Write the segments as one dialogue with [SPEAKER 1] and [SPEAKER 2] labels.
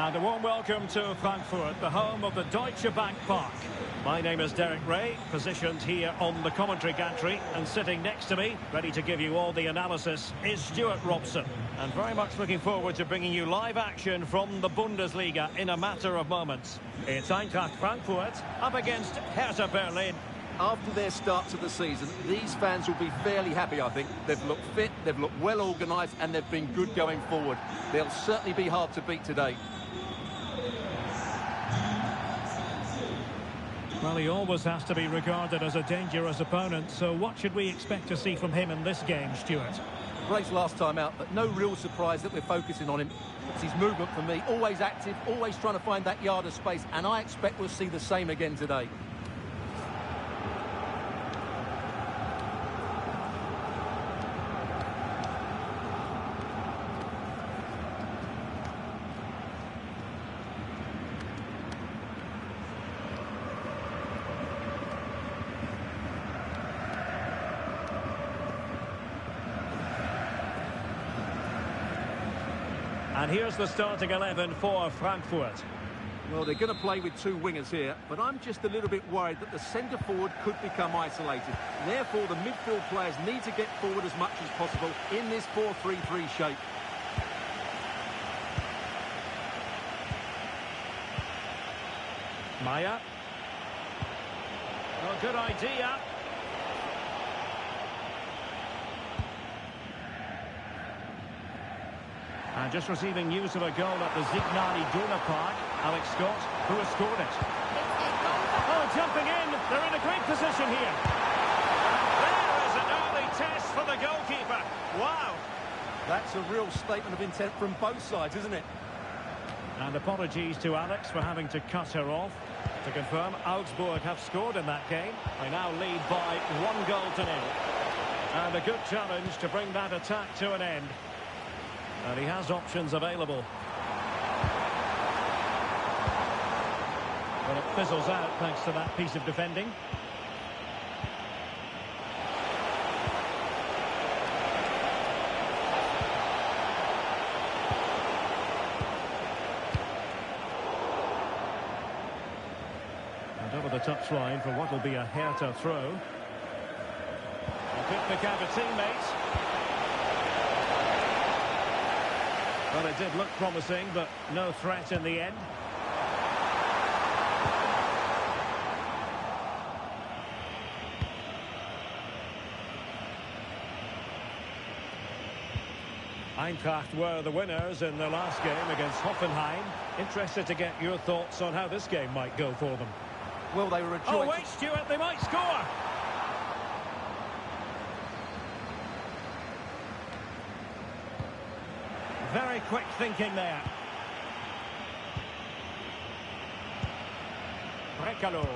[SPEAKER 1] And a warm welcome to Frankfurt, the home of the Deutsche Bank Park. My name is Derek Ray, positioned here on the commentary gantry, and sitting next to me, ready to give you all the analysis, is Stuart Robson. And very much looking forward to bringing you live action from the Bundesliga in a matter of moments. It's Eintracht Frankfurt up against Hertha Berlin.
[SPEAKER 2] After their start to the season, these fans will be fairly happy, I think. They've looked fit, they've looked well organised, and they've been good going forward. They'll certainly be hard to beat today.
[SPEAKER 1] Well, he always has to be regarded as a dangerous opponent, so what should we expect to see from him in this game, Stuart?
[SPEAKER 2] Great last time out, but no real surprise that we're focusing on him. It's his movement for me, always active, always trying to find that yard of space, and I expect we'll see the same again today.
[SPEAKER 1] And here's the starting 11 for Frankfurt.
[SPEAKER 2] Well, they're going to play with two wingers here, but I'm just a little bit worried that the centre-forward could become isolated. Therefore, the midfield players need to get forward as much as possible in this 4-3-3 shape.
[SPEAKER 1] Maya. Well, good idea. And just receiving news of a goal at the Signal Iduna Park, Alex Scott, who has scored it. Oh, jumping in. They're in a great position here. There is an early test for the goalkeeper. Wow.
[SPEAKER 2] That's a real statement of intent from both sides, isn't it?
[SPEAKER 1] And apologies to Alex for having to cut her off. To confirm, Augsburg have scored in that game. They now lead by 1-0. And a good challenge to bring that attack to an end. And he has options available. Well, it fizzles out thanks to that piece of defending. And over the touchline for what will be a Hertha throw. He could pick out a teammate. Well, it did look promising, but no threat in the end. Eintracht were the winners in the last game against Hoffenheim. Interested to get your thoughts on how this game might go for them.
[SPEAKER 2] Well, they were a choice.
[SPEAKER 1] Oh, wait, Stuart, they might score! Very quick thinking there. Brekalo.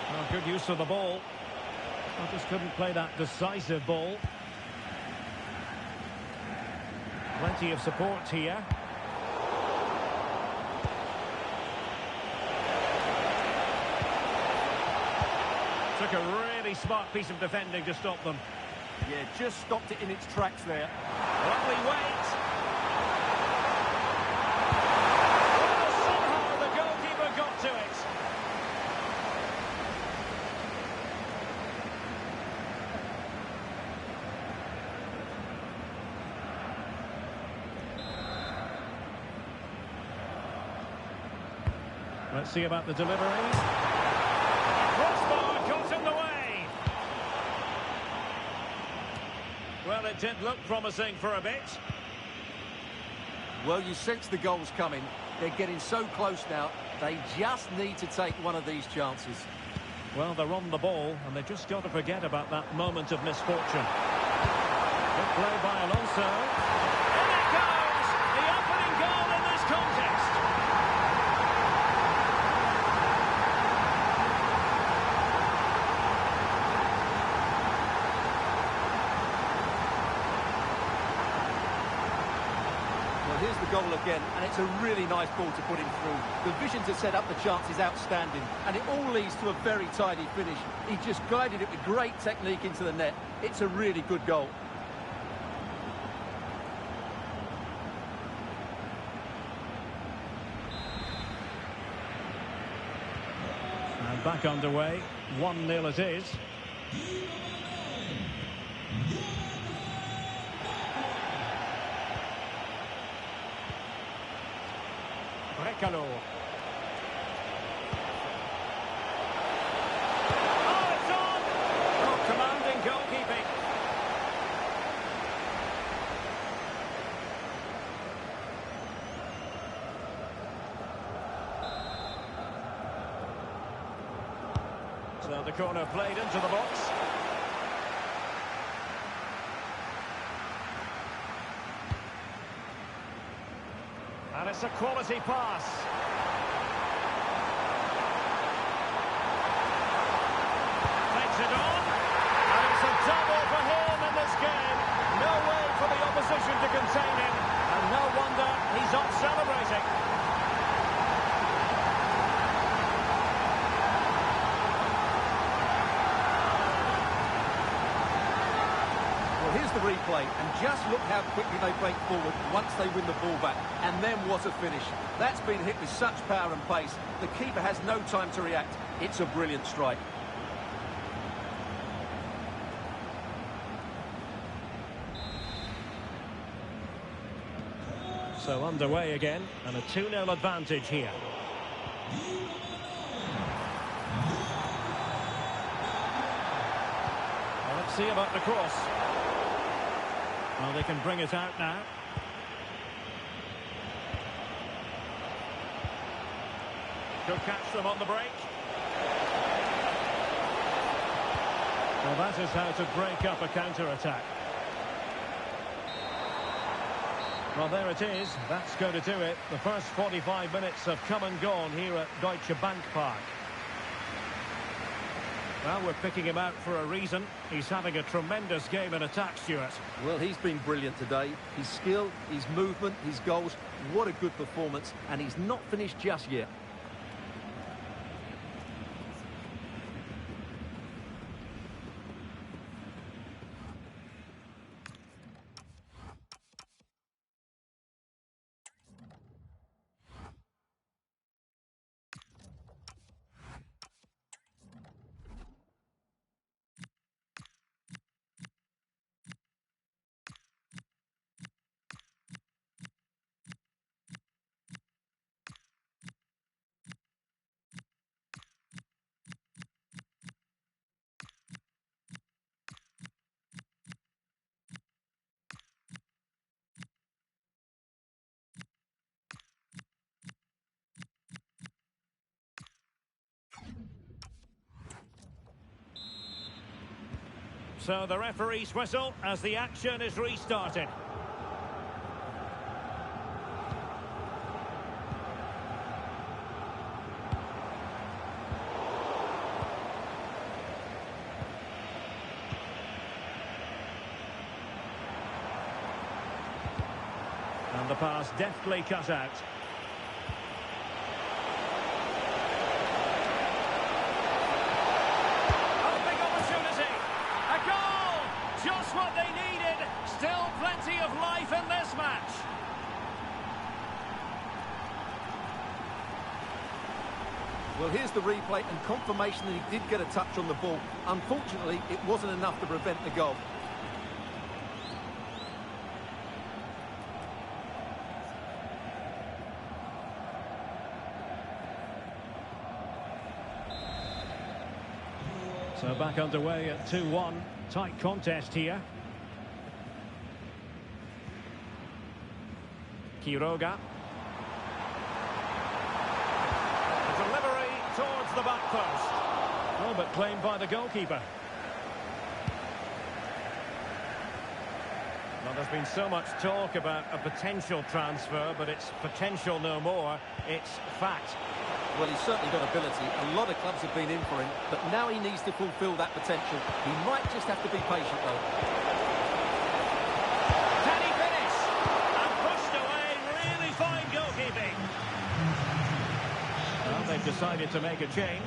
[SPEAKER 1] Well, good use of the ball. I just couldn't play that decisive ball. Plenty of support here. Took a really smart piece of defending to stop them.
[SPEAKER 2] Yeah, just stopped it in its tracks there.
[SPEAKER 1] Lovely wait. Well, somehow the goalkeeper got to it. Let's see about the delivery. Crossbar got in the way. Well, it did look promising for a bit.
[SPEAKER 2] Well, you sense the goals coming. They're getting so close now. They just need to take one of these chances.
[SPEAKER 1] Well, they're on the ball, and they've just got to forget about that moment of misfortune. Good play by Alonso. And it goes! The opening goal in this contest.
[SPEAKER 2] here's the goal again, and it's a really nice ball to put him through. The vision to set up the chance is outstanding, and it all leads to a very tidy finish. He just guided it with great technique into the net. It's a really good goal.
[SPEAKER 1] And back underway, 1-0 it is. Recalo. Oh, it's on! Oh, commanding goalkeeping. So the corner played into the box. And it's a quality pass. Takes it on. And it's a double for him in this game. No way for the opposition to contain him. And no wonder he's off celebrating.
[SPEAKER 2] Here's the replay, and just look how quickly they break forward once they win the ball back. And then what a finish. That's been hit with such power and pace. The keeper has no time to react. It's a brilliant strike.
[SPEAKER 1] So underway again, and a 2-0 advantage here. Well, let's see about the cross. Well, they can bring it out now. Could catch them on the break. Well, that is how to break up a counter-attack. Well, there it is. That's going to do it. The first 45 minutes have come and gone here at Deutsche Bank Park. Well, we're picking him out for a reason. He's having a tremendous game in attack, Stuart.
[SPEAKER 2] Well, he's been brilliant today. His skill, his movement, his goals. What a good performance. And he's not finished just yet.
[SPEAKER 1] So the referee's whistle as the action is restarted. And the pass deftly cut out. Just what they needed. Still plenty of life in this match.
[SPEAKER 2] Well, here's the replay and confirmation that he did get a touch on the ball. Unfortunately, it wasn't enough to prevent the goal.
[SPEAKER 1] So back underway at 2-1. Tight contest here. Quiroga. The delivery towards the back post. Oh, but claimed by the goalkeeper. Well, there's been so much talk about a potential transfer, but it's potential no more. It's fact.
[SPEAKER 2] Well, he's certainly got ability. A lot of clubs have been in for him, but now he needs to fulfil that potential. He might just have to be patient, though.
[SPEAKER 1] Can he finish? And pushed away they've decided to make a change.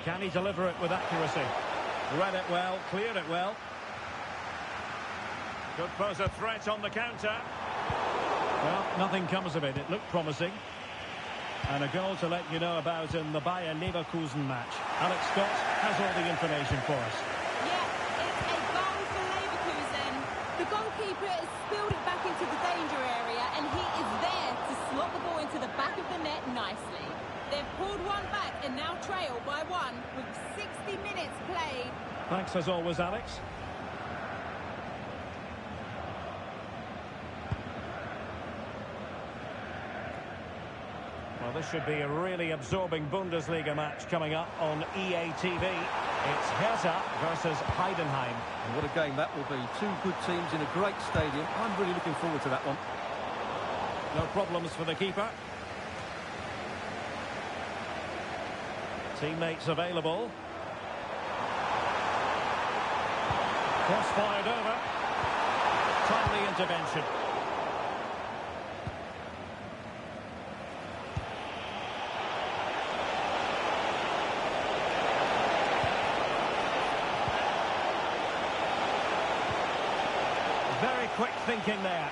[SPEAKER 1] Can he deliver it with accuracy? Read it well, cleared it well. Could pose a threat on the counter. Well, nothing comes of it. It looked promising. And a goal to let you know about in the Bayer Leverkusen match. Alex Scott has all the information for us.
[SPEAKER 3] Yeah, it's a goal for Leverkusen. The goalkeeper has spilled it back into the danger area, and he is there to slot the ball into the back of the net nicely. They've pulled one back and now trail by one with 60 minutes played.
[SPEAKER 1] Thanks as always, Alex. Well, this should be a really absorbing Bundesliga match coming up on EA TV. It's Hertha versus Heidenheim.
[SPEAKER 2] And what a game that will be. Two good teams in a great stadium. I'm really looking forward to that one.
[SPEAKER 1] No problems for the keeper. Teammates available. Cross fired over. Timely intervention. Very quick thinking there.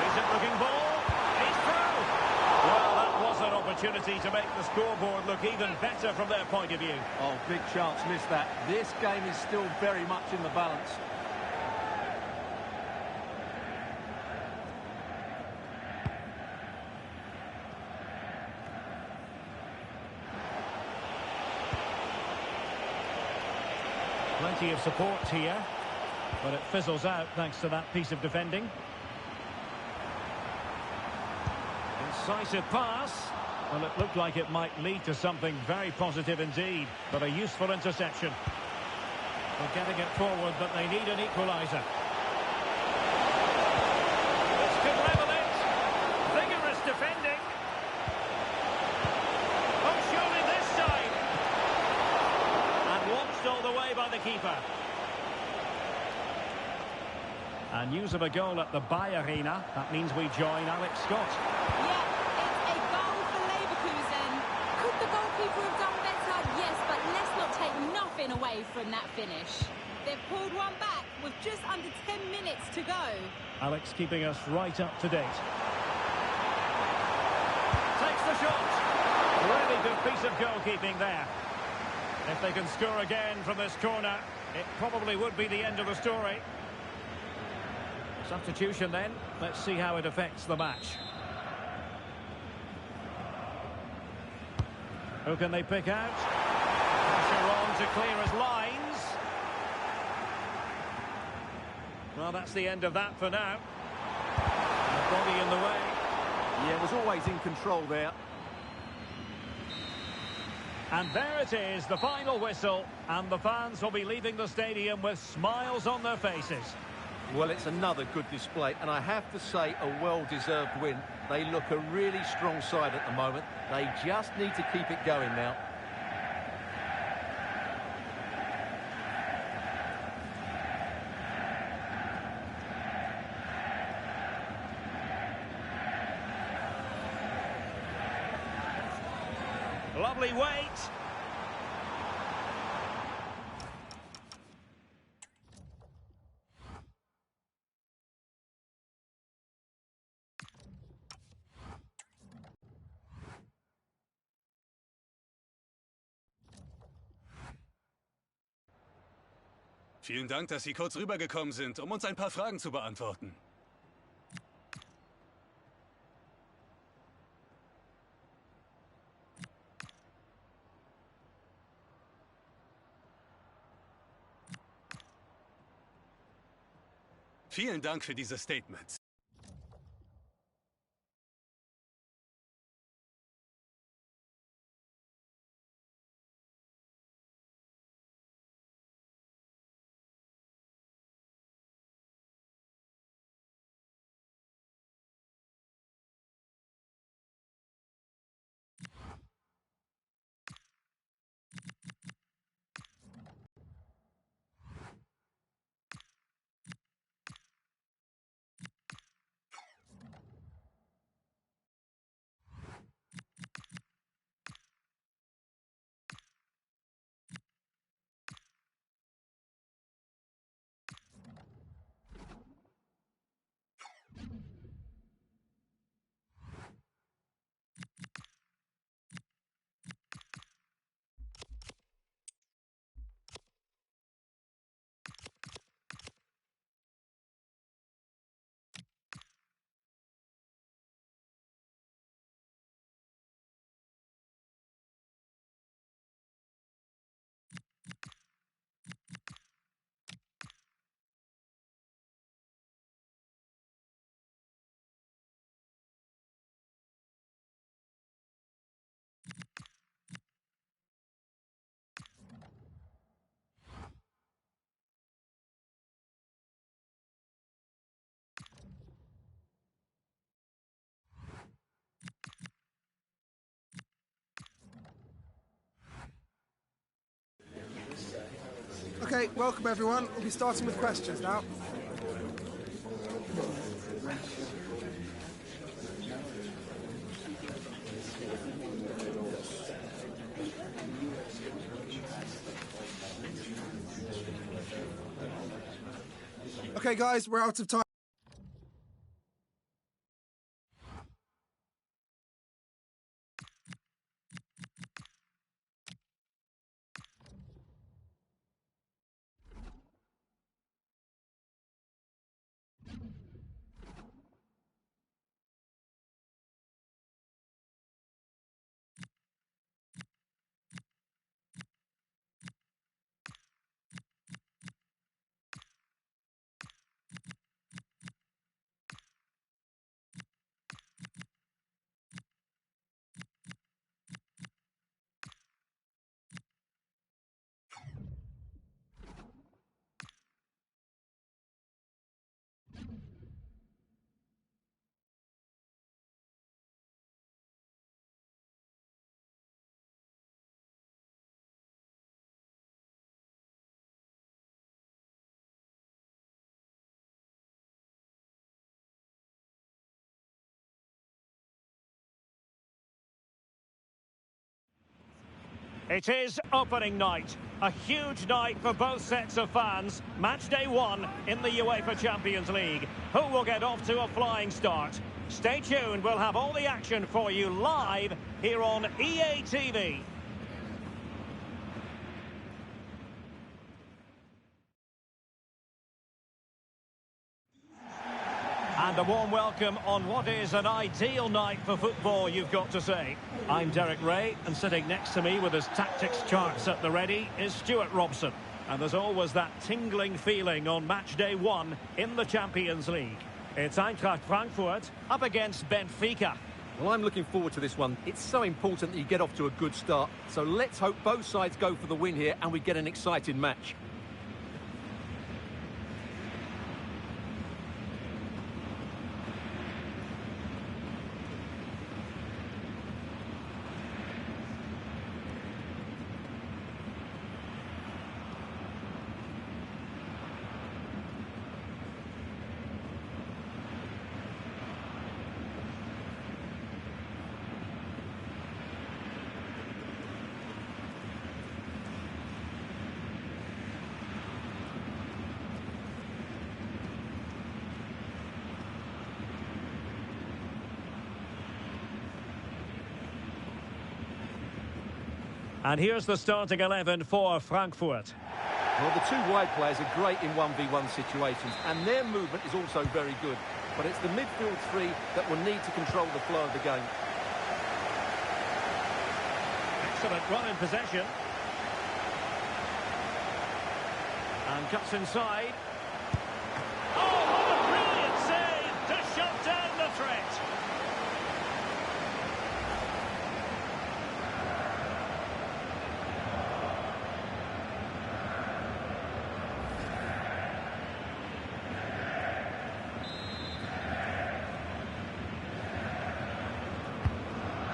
[SPEAKER 1] Decent-looking ball. He's through. Well, that was an opportunity to make the scoreboard look even better from their point of view.
[SPEAKER 2] Oh, big chance, missed that. This game is still very much in the balance.
[SPEAKER 1] Plenty of support here, but it fizzles out thanks to that piece of defending. Incisive pass. Well, it looked like it might lead to something very positive indeed, but a useful interception. They're getting it forward, but they need an equaliser. This could level it. Vigorous defending. Oh, surely this time. And watched all the way by the keeper. And news of a goal at the Bavariey. That means we join Alex Scott.
[SPEAKER 3] Yeah, it's a goal for Leverkusen. Could the goalkeeper have done better? Yes, but let's not take nothing away from that finish. They've pulled one back with just under 10 minutes to go.
[SPEAKER 1] Alex keeping us right up to date. Takes the shot. Really good piece of goalkeeping there. If they can score again from this corner, it probably would be the end of the story. Substitution then. Let's see how it affects the match. Who can they pick out? Pressure on to clear his lines. Well, that's the end of that for now. The body in the way.
[SPEAKER 2] Yeah, was always in control there.
[SPEAKER 1] And there it is, the final whistle. And the fans will be leaving the stadium with smiles on their faces.
[SPEAKER 2] Well, it's another good display, and I have to say a well-deserved win. They look a really strong side at the moment. They just need to keep it going now.
[SPEAKER 1] Lovely weight.
[SPEAKER 4] Vielen Dank, dass Sie kurz rübergekommen sind, um uns ein paar Fragen zu beantworten. Vielen Dank für diese Statements.
[SPEAKER 5] Okay, welcome everyone. We'll be starting with questions now. Okay guys, we're out of time.
[SPEAKER 1] It is opening night, a huge night for both sets of fans. Match day 1 in the UEFA Champions League. Who will get off to a flying start? Stay tuned, we'll have all the action for you live here on EA TV. And a warm welcome on what is an ideal night for football, you've got to say. I'm Derek Ray, and sitting next to me with his tactics charts at the ready is Stuart Robson. And there's always that tingling feeling on match day 1 in the Champions League. It's Eintracht Frankfurt up against Benfica.
[SPEAKER 2] Well, I'm looking forward to this one. It's so important that you get off to a good start. So let's hope both sides go for the win here and we get an exciting match.
[SPEAKER 1] And here's the starting 11 for Frankfurt.
[SPEAKER 2] Well, the two wide players are great in 1v1 situations, and their movement is also very good. But it's the midfield three that will need to control the flow of the game.
[SPEAKER 1] Excellent run in possession. And cuts inside. Oh, what a brilliant save to shut down the threat.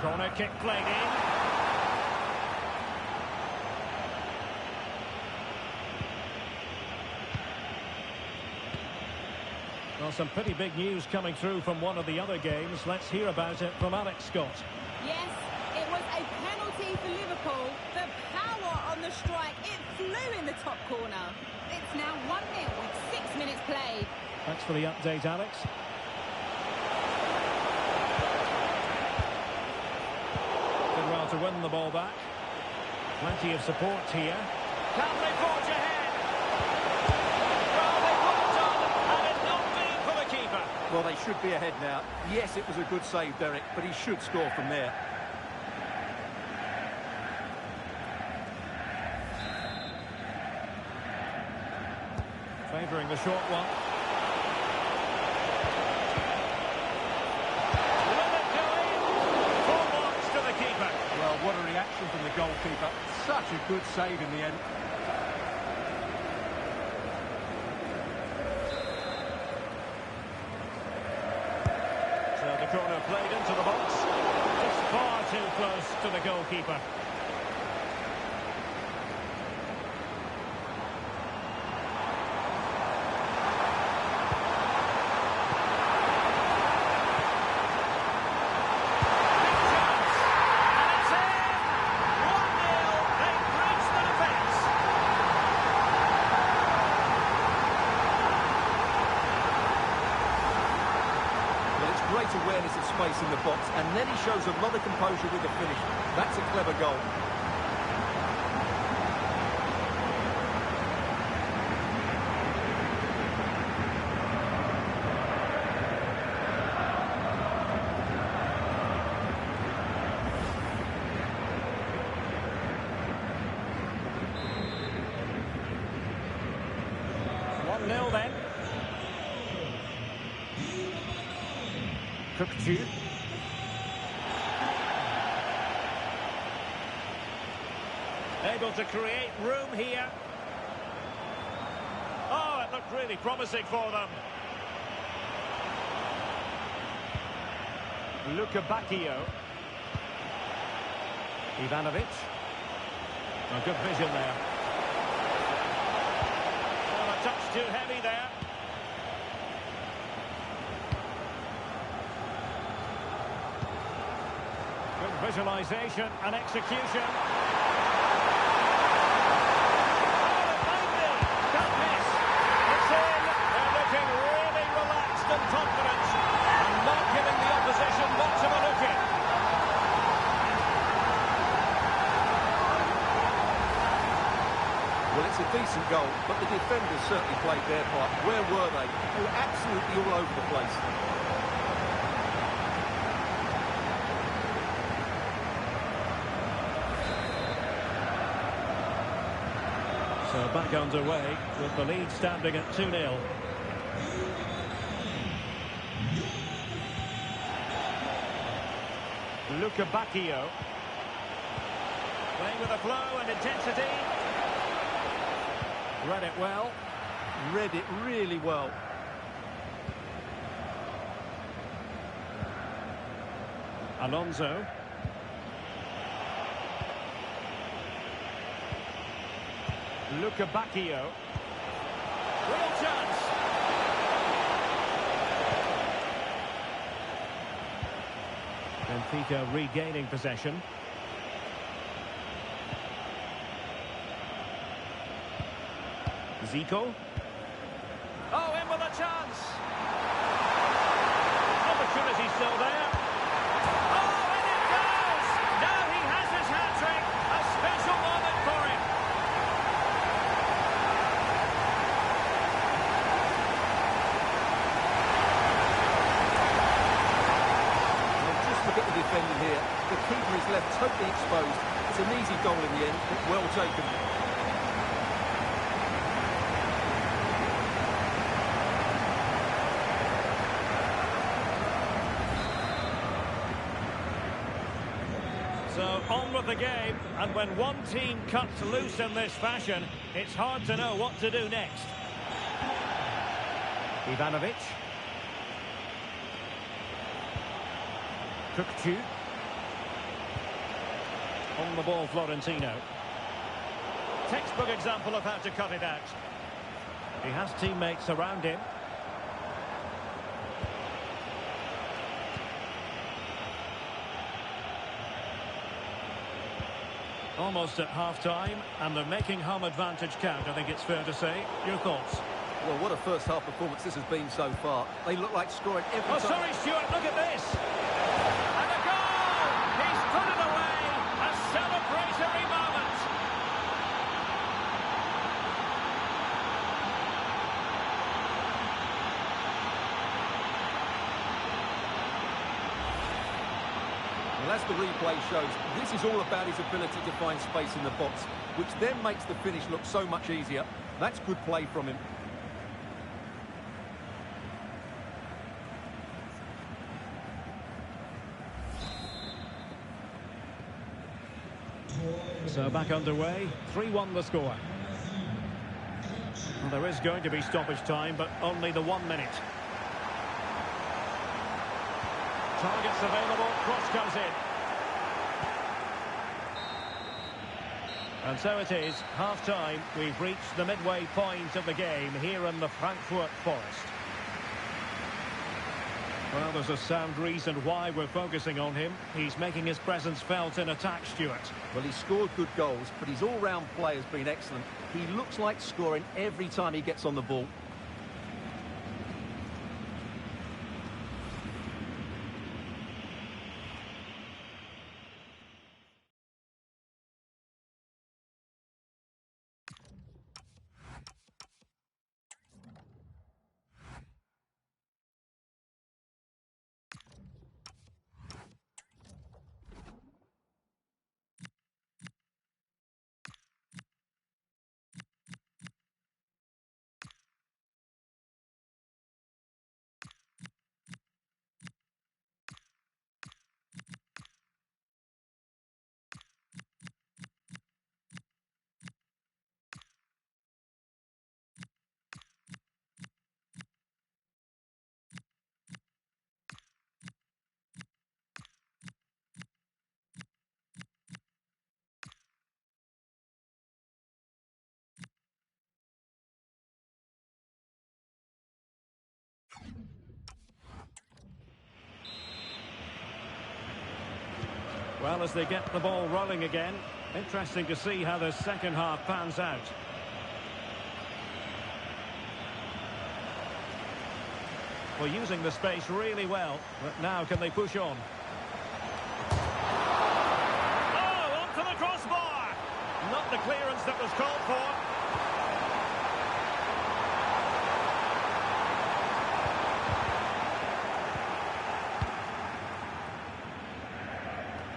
[SPEAKER 1] Corner kick played in. Well, some pretty big news coming through from one of the other games. Let's hear about it from Alex Scott.
[SPEAKER 3] Yes, it was a penalty for Liverpool. The power on the strike, it flew in the top corner. It's now 1-0 with 6 minutes played.
[SPEAKER 1] Thanks for the update, Alex. Did well to win the ball back. Plenty of support here. Can they forge ahead? Well, they put it on, and it not been for the keeper.
[SPEAKER 2] Well, they should be ahead now. Yes, it was a good save, Derek, but he should score from there.
[SPEAKER 1] Favouring the short one. Will it go in? Full marks to the keeper.
[SPEAKER 2] Well, what a reaction from the goalkeeper. Such a good save in the end.
[SPEAKER 1] So the corner played into the box. Just far too close to the goalkeeper.
[SPEAKER 2] great awareness of space in the box, and then he shows a lot of composure with the finish. That's a clever goal.
[SPEAKER 1] Nil then. Cooked. Able to create room here. Oh, it looked really promising for them. Bacchio. Ivanovic. A good vision there. Touch too heavy there. Good visualisation and execution. Oh, it might be. Don't miss. It's in. They're looking really relaxed and confident and not giving the opposition much of a look in.
[SPEAKER 2] Well, it's a decent goal, but the defenders certainly played their part. Where were they? They were absolutely all over the place.
[SPEAKER 1] So back underway with the lead standing at 2-0. Bacchio. Playing with a flow and intensity. Read it well.
[SPEAKER 2] Read it really well.
[SPEAKER 1] Alonso. Bacchio. Real chance. Benfica regaining possession. Zico. Oh, in with a chance. Opportunity still there. Oh, and it goes! Now he has his hat-trick. A special moment for him.
[SPEAKER 2] Well, just look at the defending here. The keeper is left totally exposed. It's an easy goal in the end, but well taken.
[SPEAKER 1] So on with the game, and when one team cuts loose in this fashion, it's hard to know what to do next. Ivanovic. Cooked. On the ball, Florentino. Textbook example of how to cut it out. He has teammates around him. Almost at half-time, and they're making home advantage count, I think it's fair to say. Your thoughts?
[SPEAKER 2] Well, what a first-half performance this has been so far. They look like scoring every time.
[SPEAKER 1] Oh, sorry, Stuart, look at this! And a goal! He's put it away! A celebratory moment!
[SPEAKER 2] Well, as the replay shows, this is all about his ability to find space in the box, which then makes the finish look so much easier. That's good play from him.
[SPEAKER 1] So back underway, 3-1 the score. Well, there is going to be stoppage time, but only the 1 minute. Targets available, cross comes in. And so it is, half-time. We've reached the midway point of the game here in the Frankfurt Forest. Well, there's a sound reason why we're focusing on him. He's making his presence felt in attack, Stuart.
[SPEAKER 2] Well, he's scored good goals, but his all-round play has been excellent. He looks like scoring every time he gets on the ball.
[SPEAKER 1] Well, as they get the ball rolling again, interesting to see how the second half pans out. Well, using the space really well, but now can they push on? Oh, onto the crossbar! Not the clearance that was called for.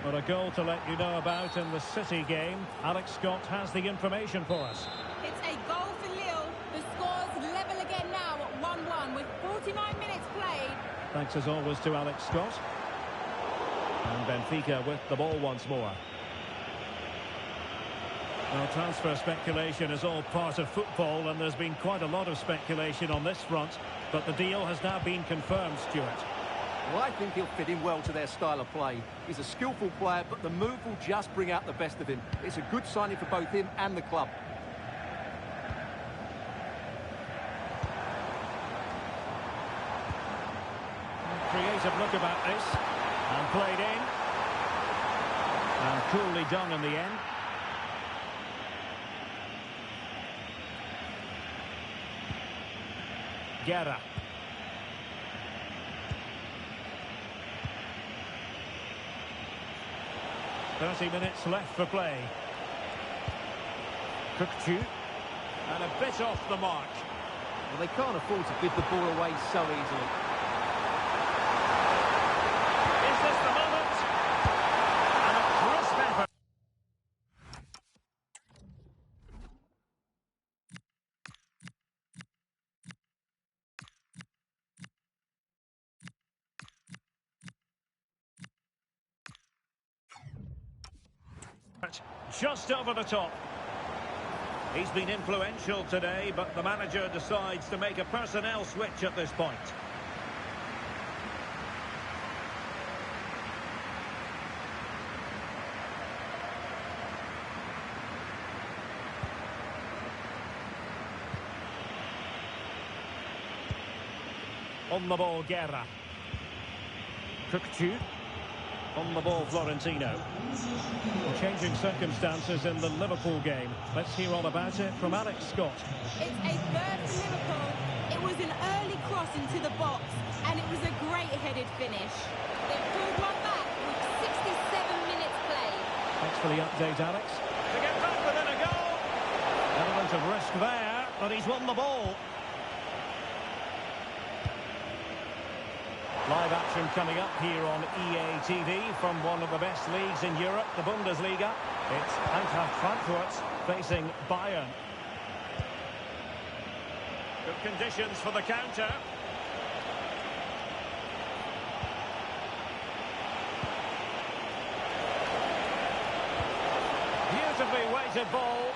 [SPEAKER 1] But a goal to let you know about in the City game. Alex Scott has the information for us.
[SPEAKER 3] It's a goal for Lille. The score's level again now at 1-1 with 49 minutes played.
[SPEAKER 1] Thanks as always to Alex Scott. And Benfica with the ball once more. Now, transfer speculation is all part of football, and there's been quite a lot of speculation on this front. But the deal has now been confirmed, Stuart.
[SPEAKER 2] Well, I think he'll fit in well to their style of play. He's a skillful player, but the move will just bring out the best of him. It's a good signing for both him and the club.
[SPEAKER 1] Creative look about this. And played in. And coolly done in the end. Guerra. "30 minutes left for play. Cookchu. And a bit off the mark.
[SPEAKER 2] Well, they can't afford to give the ball away so easily.
[SPEAKER 1] Is this the moment? And a crisp effort. Just over the top. He's been influential today, but the manager decides to make a personnel switch at this point. On the ball, Guerra. Cookchu. On the ball, Florentino. Well, changing circumstances in the Liverpool game. Let's hear all about it from Alex Scott.
[SPEAKER 3] It's a third for Liverpool. It was an early cross into the box, and it was a great headed finish. They've pulled one back with 67 minutes played.
[SPEAKER 1] Thanks for the update, Alex. To get back within a goal. Element of risk there, but he's won the ball. Live action coming up here on EA TV from one of the best leagues in Europe, the Bundesliga. It's Eintracht facing Bayern. Good conditions for the counter. Beautifully weighted ball.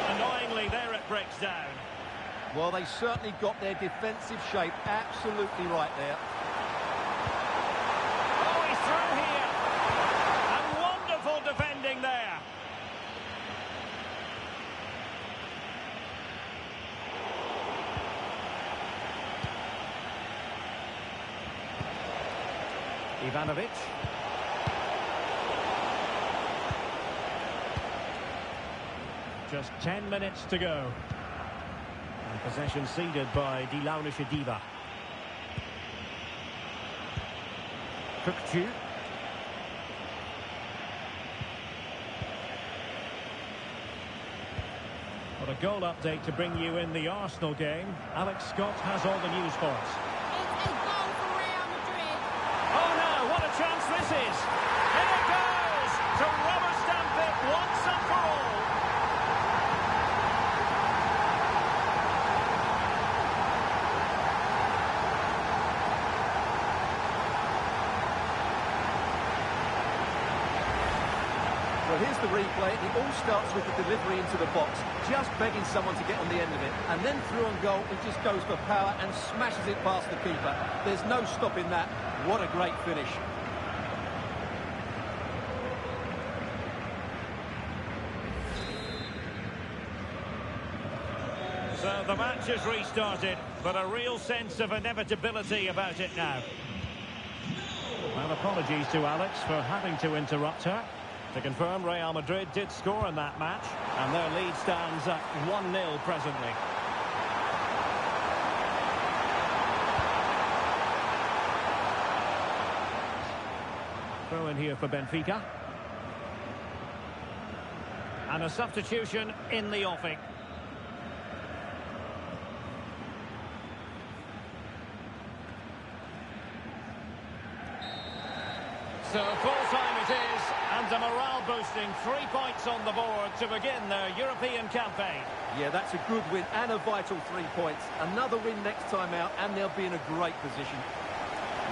[SPEAKER 1] Annoyingly, there it breaks down.
[SPEAKER 2] Well, they certainly got their defensive shape absolutely right there.
[SPEAKER 1] Oh, he's through here. And wonderful defending there. Ivanovic. Just 10 minutes to go. And possession ceded by Die Launische Diva. Cookchu. What a goal update to bring you in the Arsenal game. Alex Scott has all the news for us.
[SPEAKER 3] It's a goal for Real Madrid.
[SPEAKER 1] Oh no, what a chance this is! Here it goes! To rubber stamp it once and for all!
[SPEAKER 2] Well, here's the replay. It all starts with the delivery into the box, just begging someone to get on the end of it. And then through on goal, it just goes for power and smashes it past the keeper. There's no stopping that. What a great finish.
[SPEAKER 1] So the match has restarted, but a real sense of inevitability about it now. Well, Well, apologies to Alex for having to interrupt her. To confirm, Real Madrid did score in that match, and their lead stands at 1-0 presently. Throw in here for Benfica. And a substitution in the offing. So full-time it is, and a morale-boosting 3 points on the board to begin their European campaign.
[SPEAKER 2] Yeah, that's a good win and a vital 3 points. Another win next time out, and they'll be in a great position.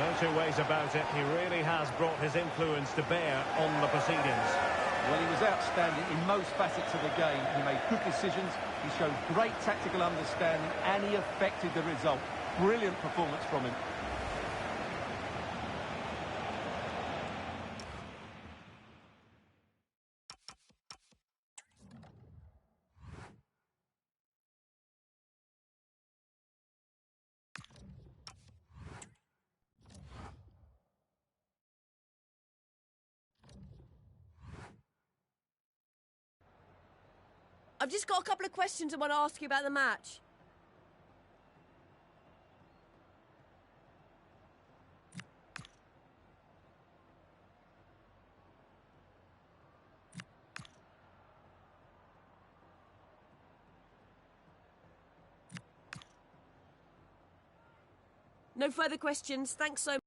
[SPEAKER 1] No two ways about it. He really has brought his influence to bear on the proceedings.
[SPEAKER 2] Well, he was outstanding in most facets of the game. He made good decisions, he showed great tactical understanding, and he affected the result. Brilliant performance from him.
[SPEAKER 6] I've just got a couple of questions I want to ask you about the match. No further questions. Thanks so much.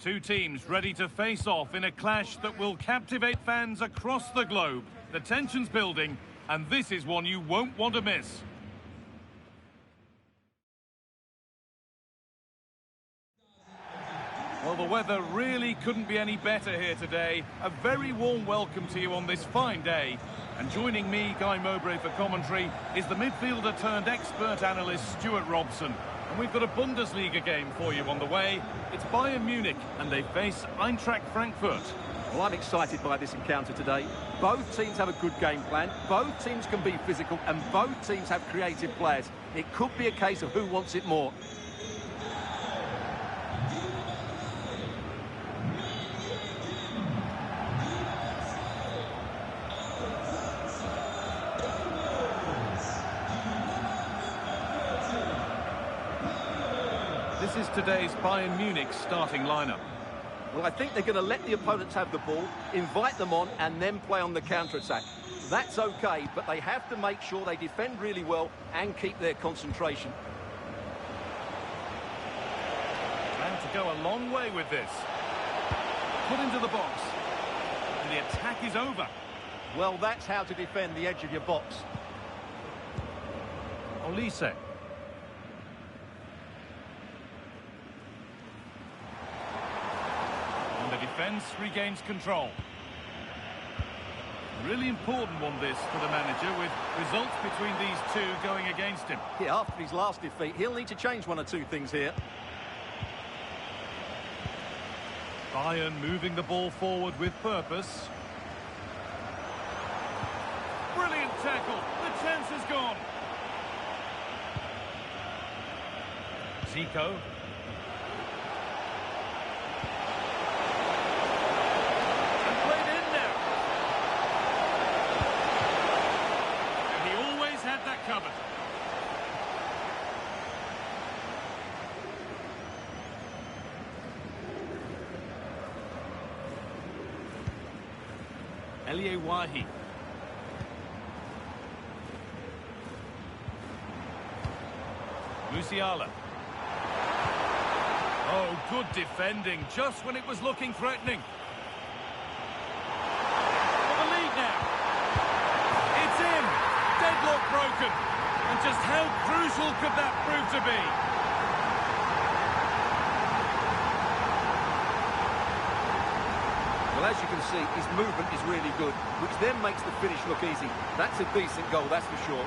[SPEAKER 7] Two teams ready to face off in a clash that will captivate fans across the globe. The tension's building, and this is one you won't want to miss. Well, the weather really couldn't be any better here today. A very warm welcome to you on this fine day. And joining me, Guy Mowbray, for commentary is the midfielder turned expert analyst Stuart Robson. And we've got a Bundesliga game for you on the way. It's Bayern Munich, and they face Eintracht Frankfurt.
[SPEAKER 2] Well, I'm excited by this encounter today. Both teams have a good game plan, both teams can be physical, and both teams have creative players. It could be a case of who wants it more.
[SPEAKER 7] This is today's Bayern Munich starting lineup.
[SPEAKER 2] Well, I think they're going to let the opponents have the ball, invite them on, and then play on the counter-attack. That's okay, but they have to make sure they defend really well and keep their concentration.
[SPEAKER 7] And to go a long way with this. Put into the box. And the attack is over.
[SPEAKER 2] Well, that's how to defend the edge of your box.
[SPEAKER 7] Olise. And the defence regains control. Really important one this for the manager, with results between these two going against him.
[SPEAKER 2] Yeah, after his last defeat, he'll need to change one or two things here.
[SPEAKER 7] Bayern moving the ball forward with purpose. Brilliant tackle. The chance is gone. Zico. And played in now. And he always had that covered. Wahi. Musiala. Oh, good defending, just when it was looking threatening. For the lead now. It's in. Deadlock broken. And just how crucial could that prove to be?
[SPEAKER 2] Well, as you can see, his movement is really good, which then makes the finish look easy. That's a decent goal, that's for sure.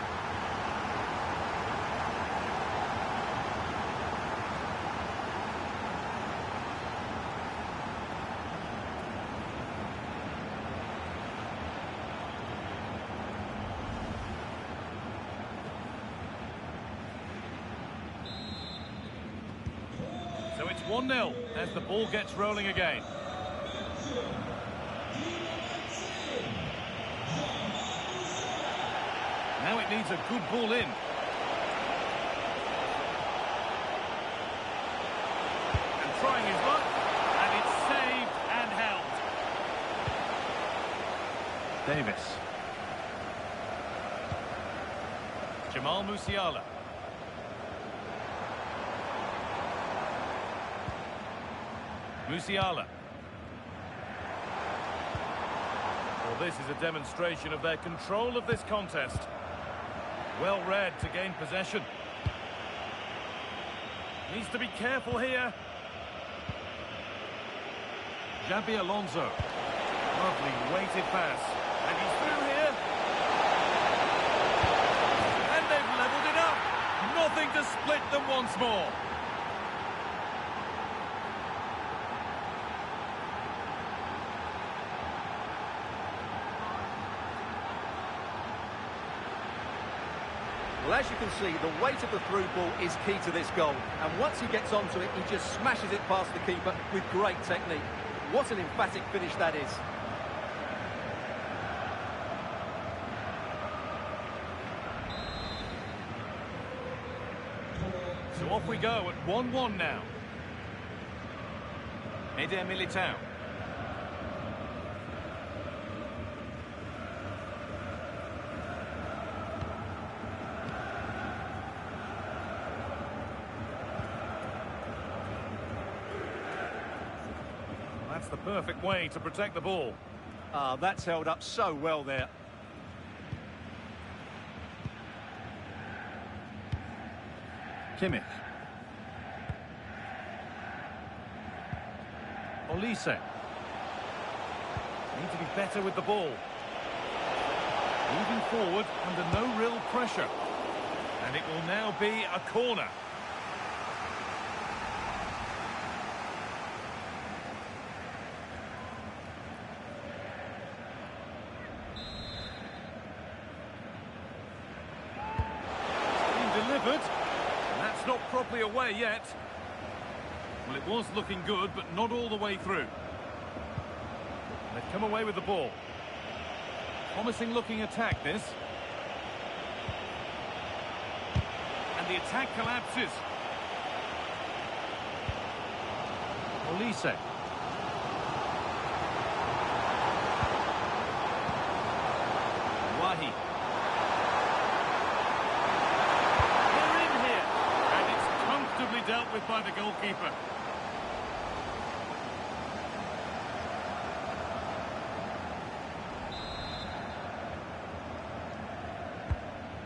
[SPEAKER 7] So it's 1-0 as the ball gets rolling again. Now it needs a good ball in. And trying his luck, and it's saved and held. Davis. Jamal Musiala. Musiala. Well, this is a demonstration of their control of this contest. Well read to gain possession. Needs to be careful here. Xabi Alonso. Lovely weighted pass. And he's through here. And they've levelled it up. Nothing to split them once more.
[SPEAKER 2] Well, as you can see, the weight of the through ball is key to this goal. And once he gets onto it, he just smashes it past the keeper with great technique. What an emphatic finish that is.
[SPEAKER 7] So off we go at 1-1 now. Eder Militao. That's the perfect way to protect the ball.
[SPEAKER 2] Ah, that's held up so well there.
[SPEAKER 7] Kimmich. Olise. Need to be better with the ball. Moving forward under no real pressure. And it will now be a corner. not properly away yet. Well, it was looking good, but not all the way through. They've come away with the ball. Promising looking attack, this. And the attack collapses. Olise. Wahi. They're in here. And it's comfortably dealt with by the goalkeeper.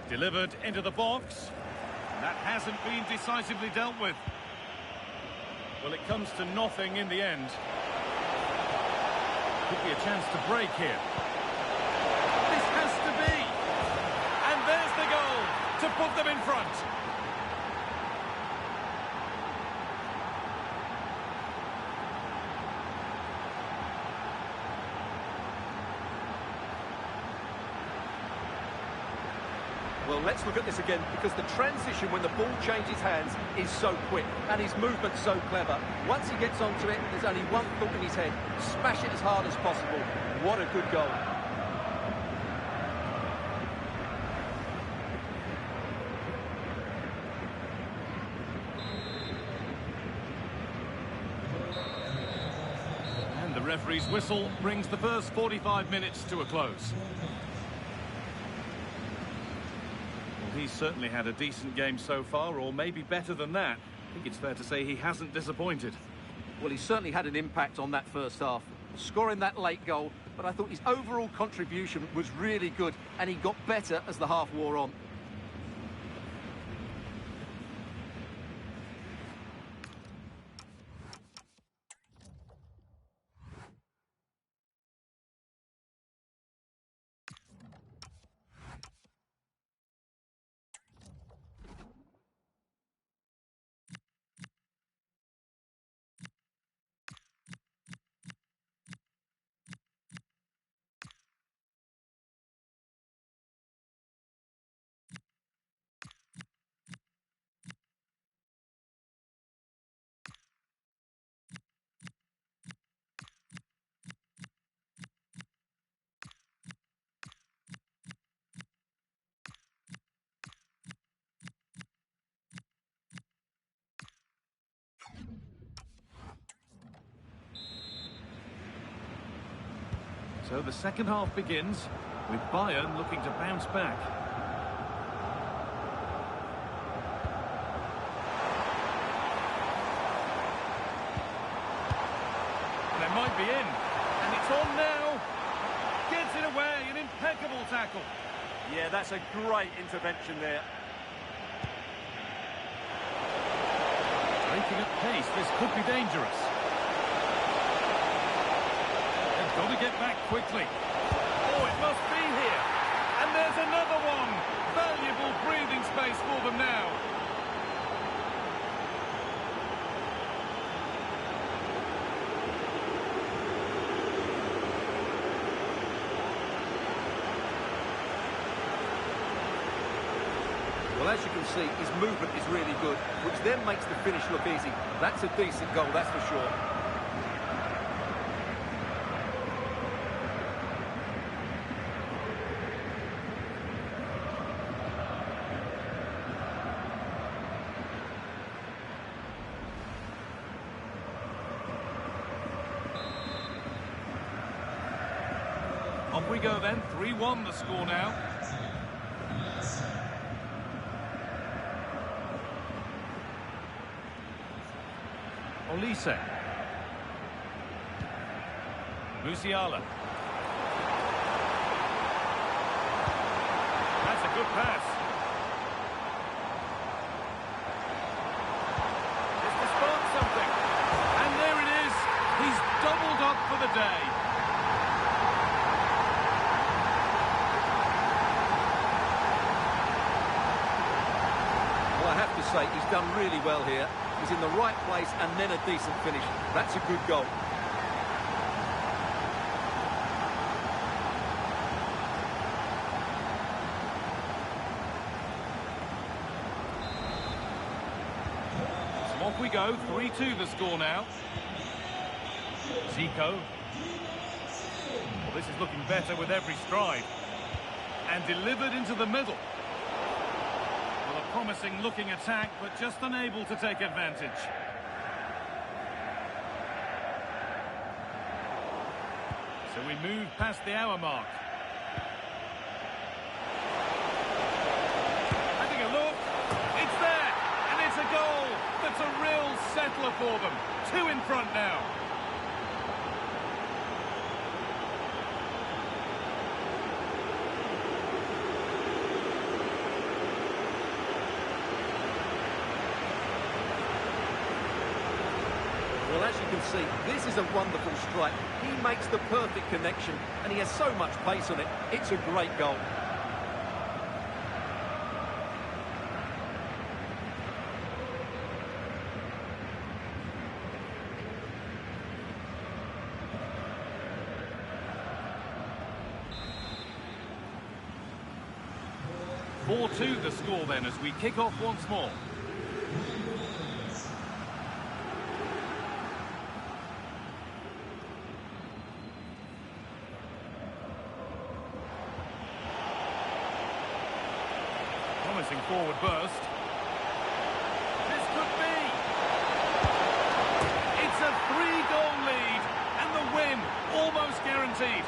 [SPEAKER 7] Delivered into the box. That hasn't been decisively dealt with. Well, it comes to nothing in the end. Could be a chance to break here. This has to be. And there's the goal to put them in front.
[SPEAKER 2] Well, let's look at this again, because the transition when the ball changes hands is so quick, and his movement's so clever. Once he gets onto it, there's only one thought in his head: smash it as hard as possible. What a good goal.
[SPEAKER 7] And the referee's whistle brings the first 45 minutes to a close. He's certainly had a decent game so far, or maybe better than that. I think it's fair to say he hasn't disappointed.
[SPEAKER 2] Well, he certainly had an impact on that first half, scoring that late goal, but I thought his overall contribution was really good, and he got better as the half wore on.
[SPEAKER 7] So the second half begins with Bayern looking to bounce back. They might be in, and it's on now. Gets it away, an impeccable tackle.
[SPEAKER 2] Yeah, that's a great intervention there.
[SPEAKER 7] Breaking at pace, this could be dangerous. Got to get back quickly. Oh, it must be here. And there's another one. Valuable breathing space for them now.
[SPEAKER 2] Well, as you can see, his movement is really good, which then makes the finish look easy. That's a decent goal, that's for sure.
[SPEAKER 7] On we go then, 3-1 the score now. Olise. Musiala. That's a good pass. It's to spark something. And there it is. He's doubled up for the day.
[SPEAKER 2] Well, I have to say, he's done really well here. He's in the right place and then a decent finish. That's a good goal.
[SPEAKER 7] Off we go, 3-2 the score now. Zico. Well, this is looking better with every stride. And delivered into the middle. Well, a promising looking attack, but just unable to take advantage. So we move past the hour mark. Having a look. It's there. And it's a goal. That's a real settler for them. 2 in front now.
[SPEAKER 2] Well, as you can see, this is a wonderful strike. He makes the perfect connection, and he has so much pace on it. It's a great goal.
[SPEAKER 7] (4-2) the score then as we kick off once more. Promising forward burst. This could be. It's a 3-goal lead and the win almost guaranteed.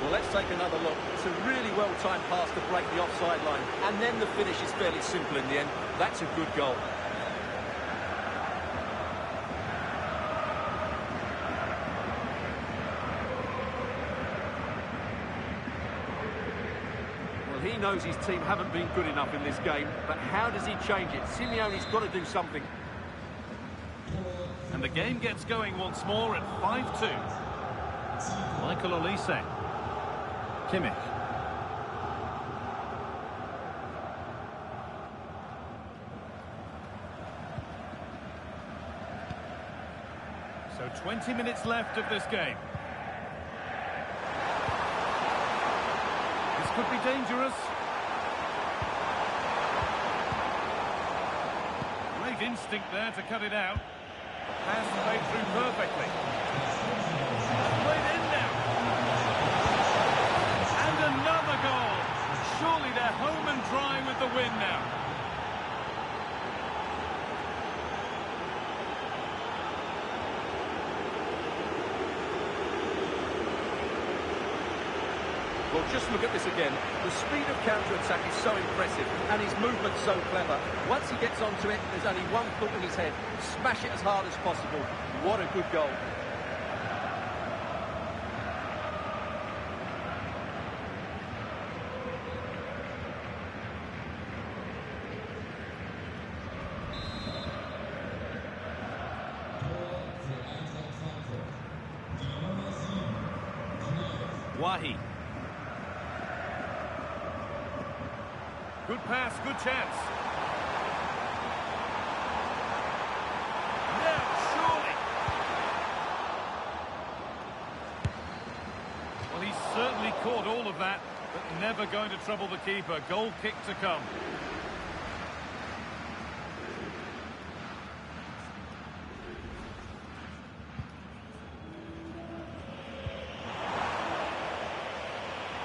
[SPEAKER 2] Well, let's take another look. It's a really well-timed pass to break the offside line, and then the finish is fairly simple in the end. That's a good goal. Well, he knows his team haven't been good enough in this game, but how does he change it? Simeone's got to do something.
[SPEAKER 7] And the game gets going once more at 5-2. Michael Olise. Kimmich. So 20 minutes left of this game. This could be dangerous. Great instinct there to cut it out. Pass played through perfectly. Played in now. And another goal. Surely they're home and dry with the win now.
[SPEAKER 2] Well, just look at this again. The speed of counter-attack is so impressive, and his movement's so clever. Once he gets onto it, there's only one thought in his head. Smash it as hard as possible. What a good goal.
[SPEAKER 7] Wahi. Good pass, good chance. Now, surely. Well, he's certainly caught all of that, but never going to trouble the keeper. Goal kick to come.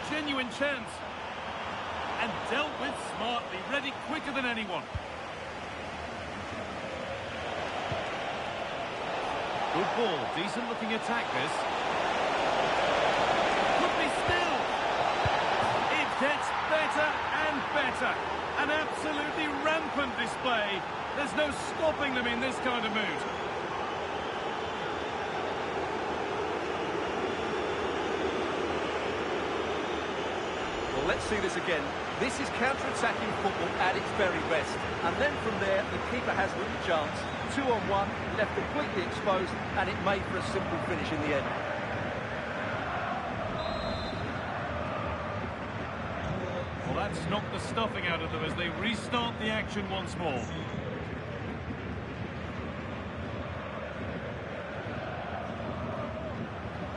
[SPEAKER 7] Genuine chance. And dealt with smartly, ready quicker than anyone. Good ball, decent looking attack this. Could be still. It gets better and better. An absolutely rampant display. There's no stopping them in this kind of mood.
[SPEAKER 2] Well, let's see this again. This is counter-attacking football at its very best. And then from there, the keeper has little chance. 2-on-1, left completely exposed, and it made for a simple finish in the end.
[SPEAKER 7] Well, that's knocked the stuffing out of them as they restart the action once more.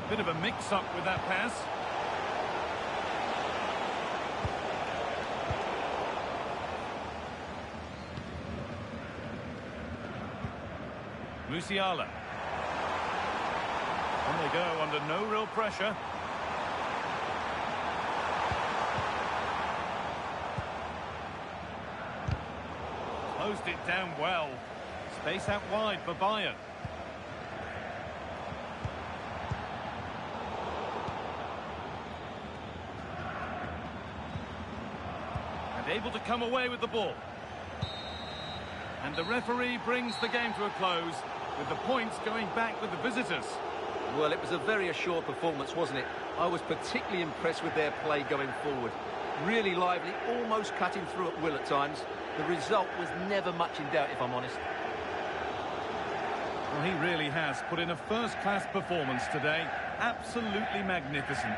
[SPEAKER 7] Bit of a mix-up with that pass. Musiala. On they go under no real pressure. Closed it down well. Space out wide for Bayern. And able to come away with the ball. And the referee brings the game to a close, with the points going back with the visitors.
[SPEAKER 2] Well, it was a very assured performance, wasn't it? I was particularly impressed with their play going forward. Really lively, almost cutting through at will at times. The result was never much in doubt, if I'm honest.
[SPEAKER 7] Well, he really has put in a first-class performance today. Absolutely magnificent.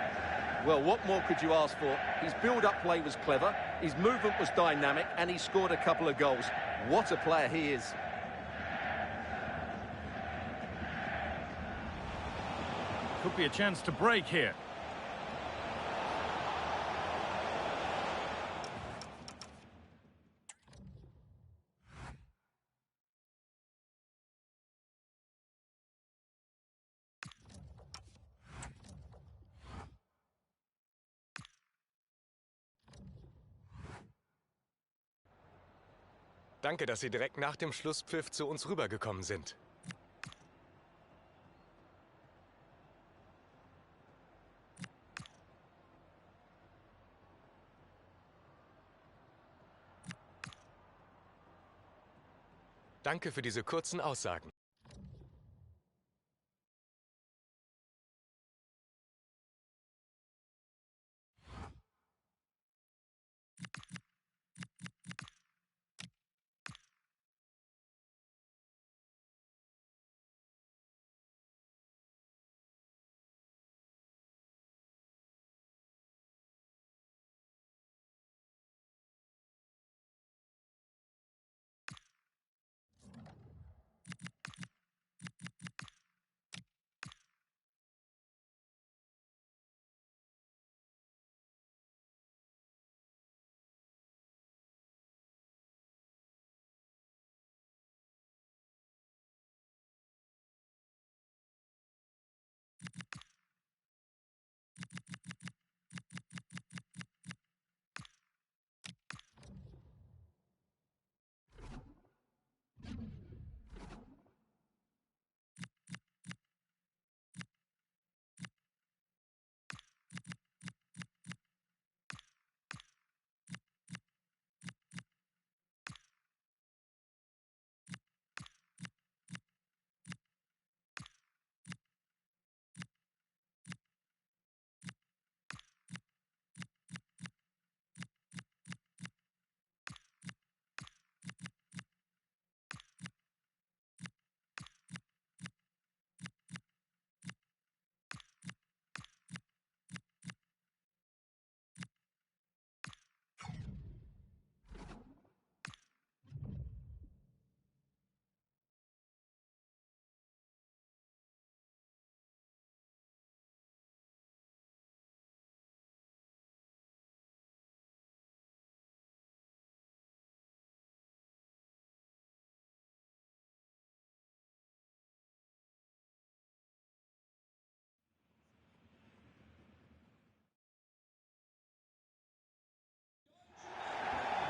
[SPEAKER 2] Well, what more could you ask for? His build-up play was clever, his movement was dynamic, and he scored a couple of goals. What a player he is.
[SPEAKER 7] Could be a chance to break here.
[SPEAKER 8] Danke, dass Sie direkt nach dem Schlusspfiff zu uns rübergekommen sind. Danke für diese kurzen Aussagen.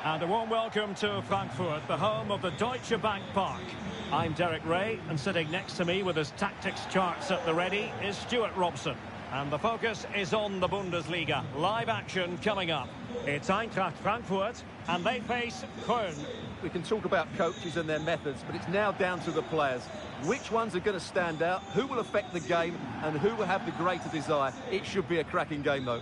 [SPEAKER 1] And a warm welcome to Frankfurt, the home of the Deutsche Bank Park. I'm Derek Ray, and sitting next to me with his tactics charts at the ready is Stuart Robson. And the focus is on the Bundesliga. Live action coming up. It's Eintracht Frankfurt, and they face Köln.
[SPEAKER 2] We can talk about coaches and their methods, but it's now down to the players. Which ones are going to stand out, who will affect the game, and who will have the greater desire? It should be a cracking game, though.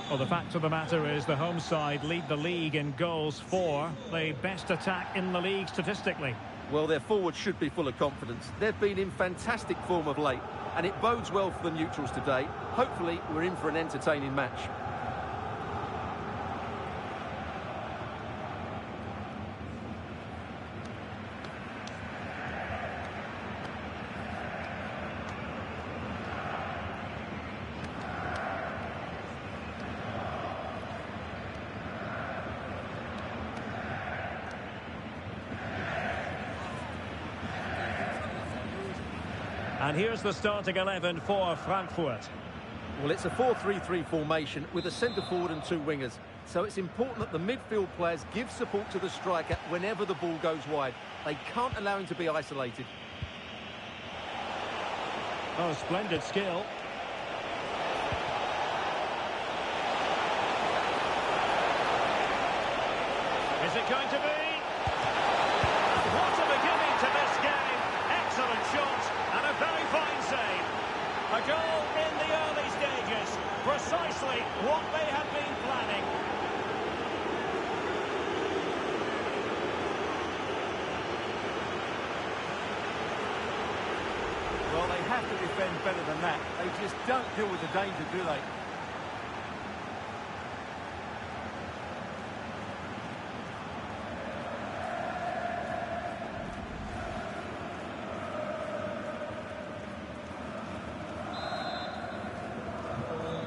[SPEAKER 1] Well, the fact of the matter is the home side lead the league in goals for, the best attack in the league statistically.
[SPEAKER 2] Well, their forwards should be full of confidence. They've been in fantastic form of late, and it bodes well for the neutrals today. Hopefully, we're in for an entertaining match.
[SPEAKER 1] And here's the starting 11 for Frankfurt.
[SPEAKER 2] Well, it's a 4-3-3 formation with a centre forward and two wingers. So it's important that the midfield players give support to the striker whenever the ball goes wide. They can't allow him to be isolated.
[SPEAKER 1] Oh, splendid skill. Is it going to be? What a beginning to this game. Excellent shot and a very fine save. A goal in the early stages. Precisely what they had been planning.
[SPEAKER 2] Well, they have to defend better than that. They just don't deal with the danger, do they?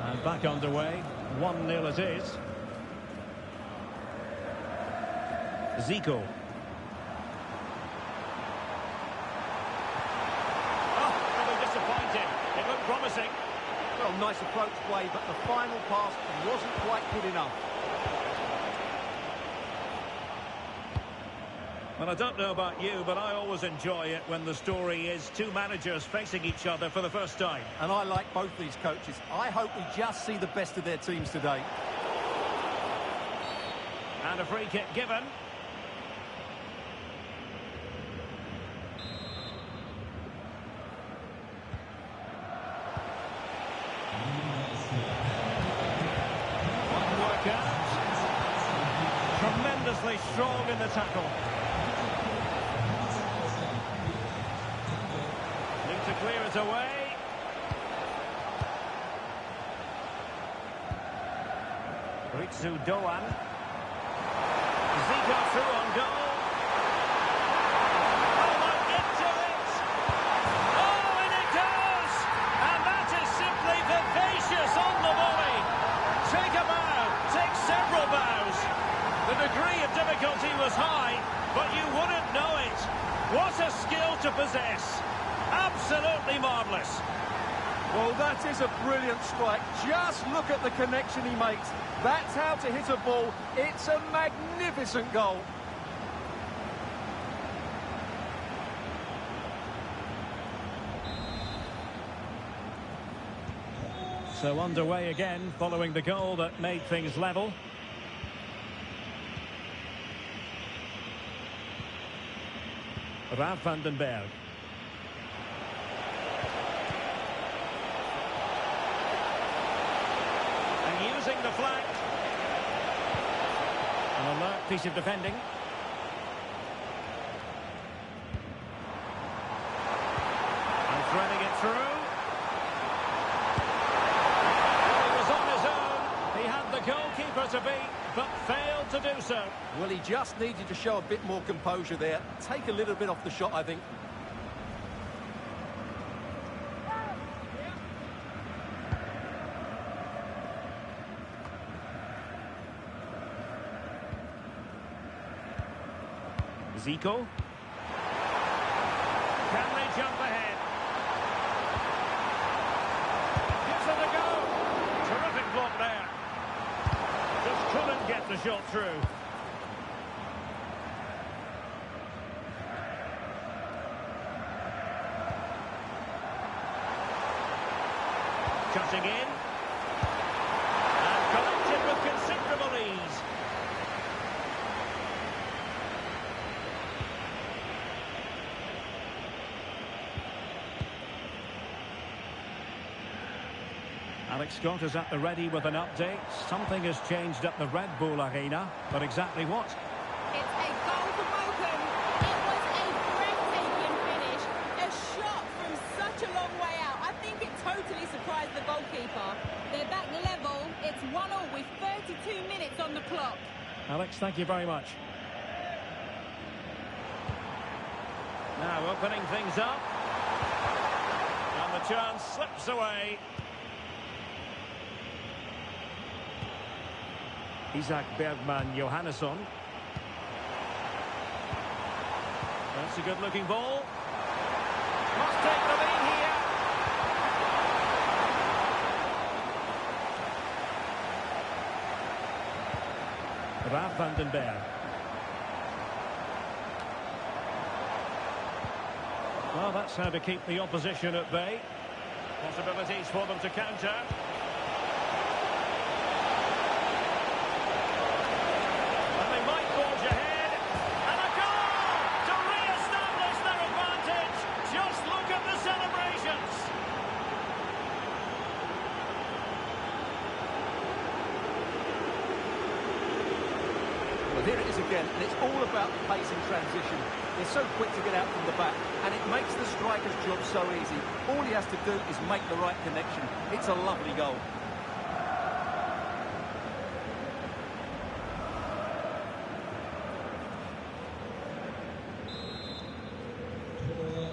[SPEAKER 1] And back underway. 1-0 it is. Zico.
[SPEAKER 2] It looked promising. Well, nice approach play, but the final pass wasn't quite good enough.
[SPEAKER 1] Well, I don't know about you, but I always enjoy it when the story is two managers facing each other for the first time.
[SPEAKER 2] And I like both these coaches. I hope we just see the best of their teams today.
[SPEAKER 1] And a free kick given. Tremendously strong in the tackle. Need to clear it away. Ritsu Doan. Zico through on goal. Oh, into it. Oh, and it goes. And that is simply vivacious on the volley. Take a bow. Take several bows. The degree of difficulty was high, but you wouldn't know it. What a skill to possess. Absolutely marvellous.
[SPEAKER 2] Well, that is a brilliant strike. Just look at the connection he makes. That's how to hit a ball. It's a magnificent goal.
[SPEAKER 1] So underway again, following the goal that made things level. Ralf van den Berg. And using the flank. An alert piece of defending. And threading it through. Well, he was on his own. He had the goalkeeper to beat, but failed to do so.
[SPEAKER 2] Well, he just needed to show a bit more composure there. Take a little bit off the shot, I think.
[SPEAKER 1] Zico. Can they jump ahead? Gives it a go. Terrific block there. Just couldn't get the shot through. Cutting in. And collected with considerable ease. Alex Scott is at the ready with an update. Something has changed at the Red Bull Arena, but exactly what?
[SPEAKER 3] It's a goal for Bochum. It was a breathtaking finish. A shot from such a long way out. I think it totally surprised the goalkeeper. They're back level. It's 1-1 with 32 minutes on the clock.
[SPEAKER 1] Alex, thank you very much. Now opening things up. And the chance slips away. Isaac Bergman Johannesson. That's a good looking ball. Must take the lead here. Raf van den Berg. Well, that's how to keep the opposition at bay. Possibilities for them to counter. And they might forge ahead. And a goal to re-establish their advantage. Just look at the celebrations.
[SPEAKER 2] Well, here it is again, and it's all about the pace and transition. They're so quick to get out from the back, and it makes the striker's job so easy. All he has to do is make the right connection. It's a lovely goal.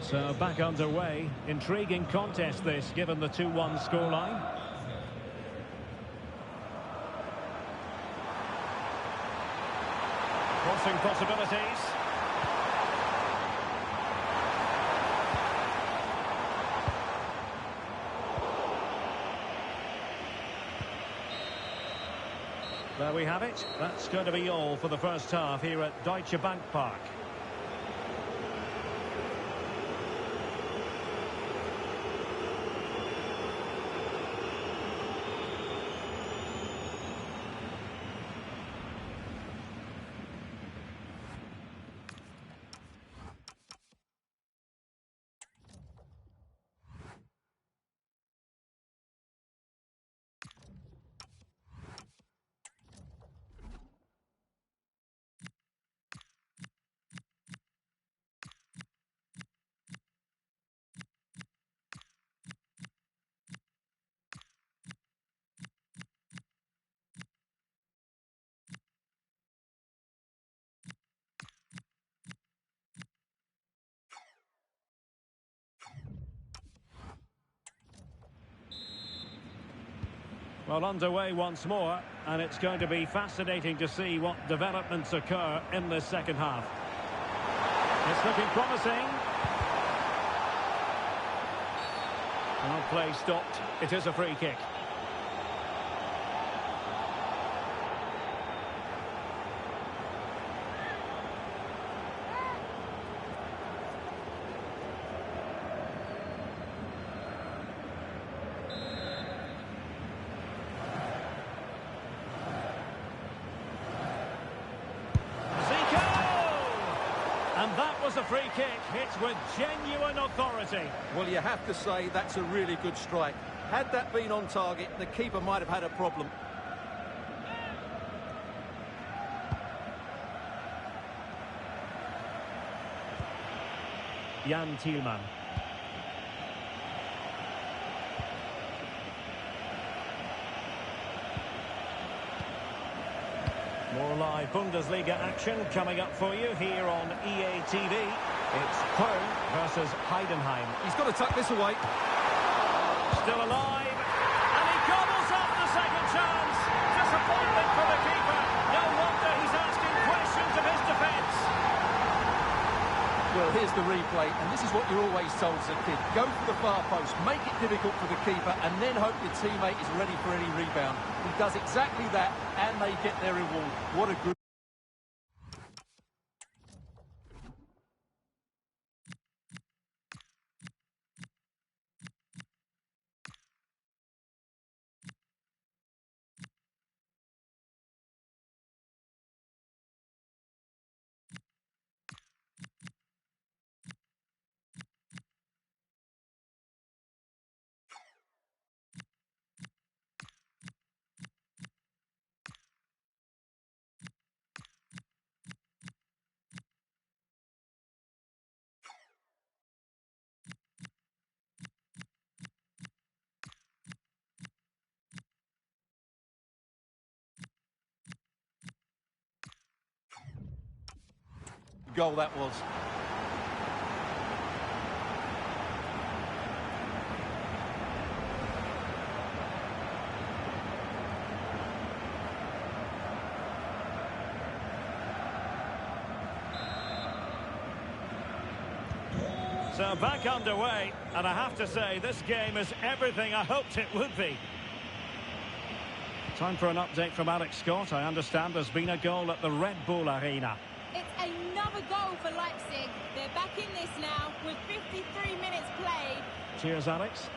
[SPEAKER 1] So back underway. Intriguing contest this, given the 2-1 scoreline. Crossing possibilities. There we have it. That's going to be all for the first half here at Deutsche Bank Park. Well, underway once more, and it's going to be fascinating to see what developments occur in this second half. It's looking promising. Well, play stopped. It is a free kick. And that was a free kick, hit with genuine authority.
[SPEAKER 2] Well, you have to say that's a really good strike. Had that been on target, the keeper might have had a problem.
[SPEAKER 1] Jan Thielmann. More live Bundesliga action coming up for you here on EA TV. It's Köln versus Heidenheim.
[SPEAKER 2] He's got to tuck this away.
[SPEAKER 1] Still alive. And he gobbles up the second chance. Disappointment for the keeper. No wonder he's asking questions of his defence.
[SPEAKER 2] Well, here's the replay, and this is what you're always told as a kid. Go for the far post, make it difficult for the keeper, and then hope your teammate is ready for any rebound. He does exactly that, and they get their reward. What a good... goal that was.
[SPEAKER 1] So back underway, and I have to say this game is everything I hoped it would be. Time for an update from Alex Scott. I understand there's been a goal at the Red Bull Arena.
[SPEAKER 3] It's another goal for Leipzig. They're back in this now with 53 minutes played.
[SPEAKER 1] Cheers, Alex.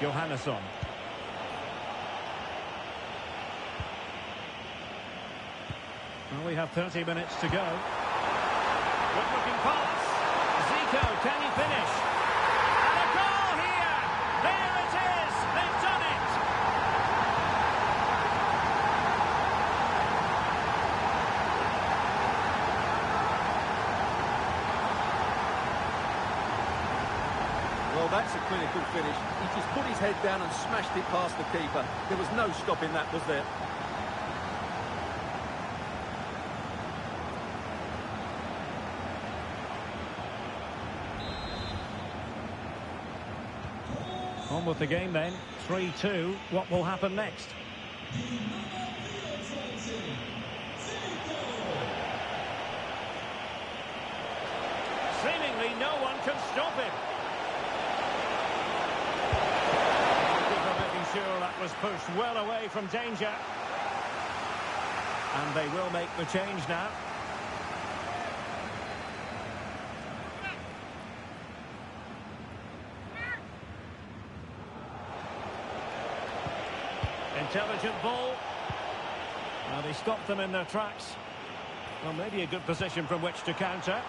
[SPEAKER 1] Johannesson. Well, we have 30 minutes to go. Good looking pass. Zico, can he finish? And a goal here! There it is! They've done it!
[SPEAKER 2] Well, that's a clinical finish. He just put his head down and smashed it past the keeper. There was no stopping that, was there?
[SPEAKER 1] On with the game then. 3-2. What will happen next? Seemingly no one can stop him. Making sure that was pushed well away from danger. And they will make the change now. Intelligent ball. Well, they stopped them in their tracks. Well, maybe a good position from which to counter.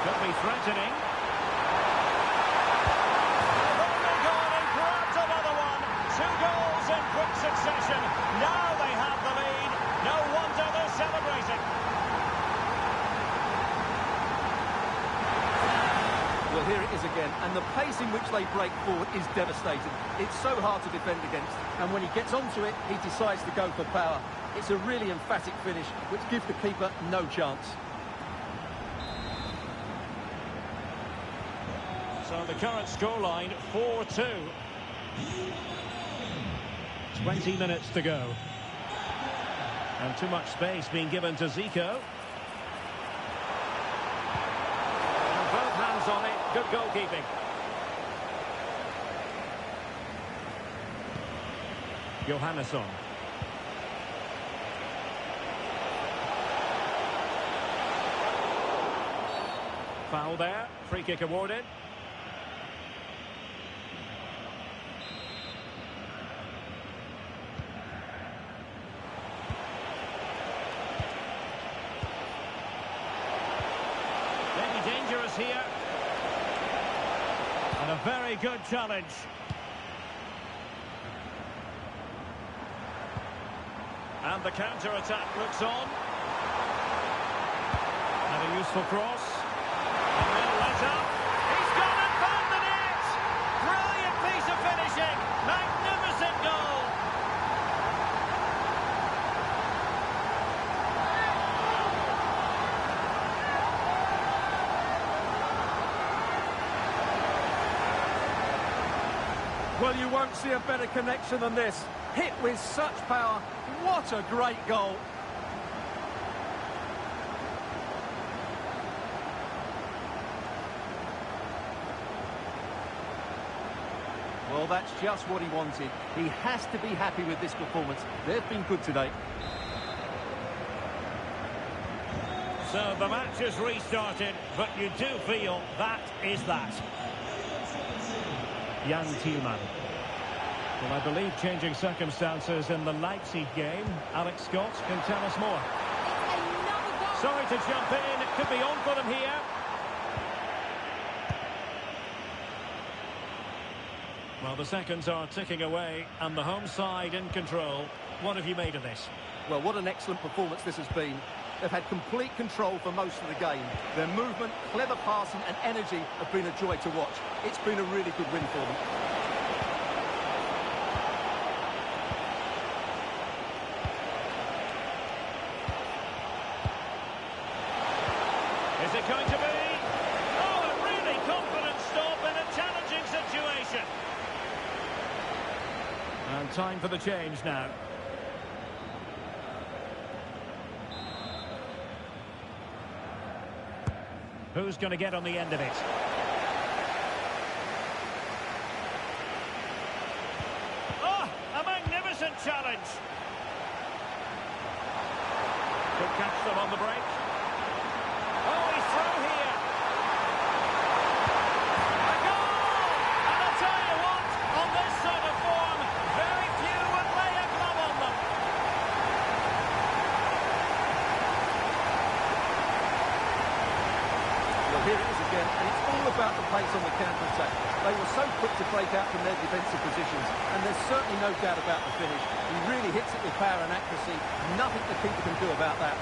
[SPEAKER 1] Could be threatening. In quick succession. Now they have the lead. No wonder they're celebrating.
[SPEAKER 2] Well, here it is again, and the pace in which they break forward is devastating. It's so hard to defend against, and when he gets onto it, he decides to go for power. It's a really emphatic finish, which gives the keeper no chance.
[SPEAKER 1] So the current scoreline, 4-2. 20 minutes to go. And too much space being given to Zico. And both hands on it. Good goalkeeping. Johannesson. Foul there. Free kick awarded. Dangerous here. And a very good challenge. And the counter-attack looks on. And a useful cross. And they'll let up. He's gone and found the net! Brilliant piece of finishing. Magnificent goal.
[SPEAKER 2] Well, you won't see a better connection than this. Hit with such power. What a great goal. Well, that's just what he wanted. He has to be happy with this performance. They've been good today.
[SPEAKER 1] So the match has restarted, but you do feel that is that. Jan Thielmann. Well, I believe changing circumstances in the Leipzig game. Alex Scott can tell us more. Sorry to jump in. It could be on for them here. Well, the seconds are ticking away, and the home side in control. What have you made of this?
[SPEAKER 2] Well, what an excellent performance this has been. They've had complete control for most of the game. Their movement, clever passing and energy have been a joy to watch. It's been a really good win for them.
[SPEAKER 1] Is it going to be? Oh, a really confident stop in a challenging situation. time for the change now. Who's going to get on the end of it? Oh, a magnificent challenge. Could catch them on the break. Oh, he's through here. A goal! And I tell you what, on this sort of form, very few would lay a glove on them.
[SPEAKER 2] Well, here it is again, and it's all about the pace on the counter-attack. They were so quick to break out from their defensive positions, and there's certainly no doubt about the finish. He really hits it with power and accuracy. Nothing the keeper can do about that.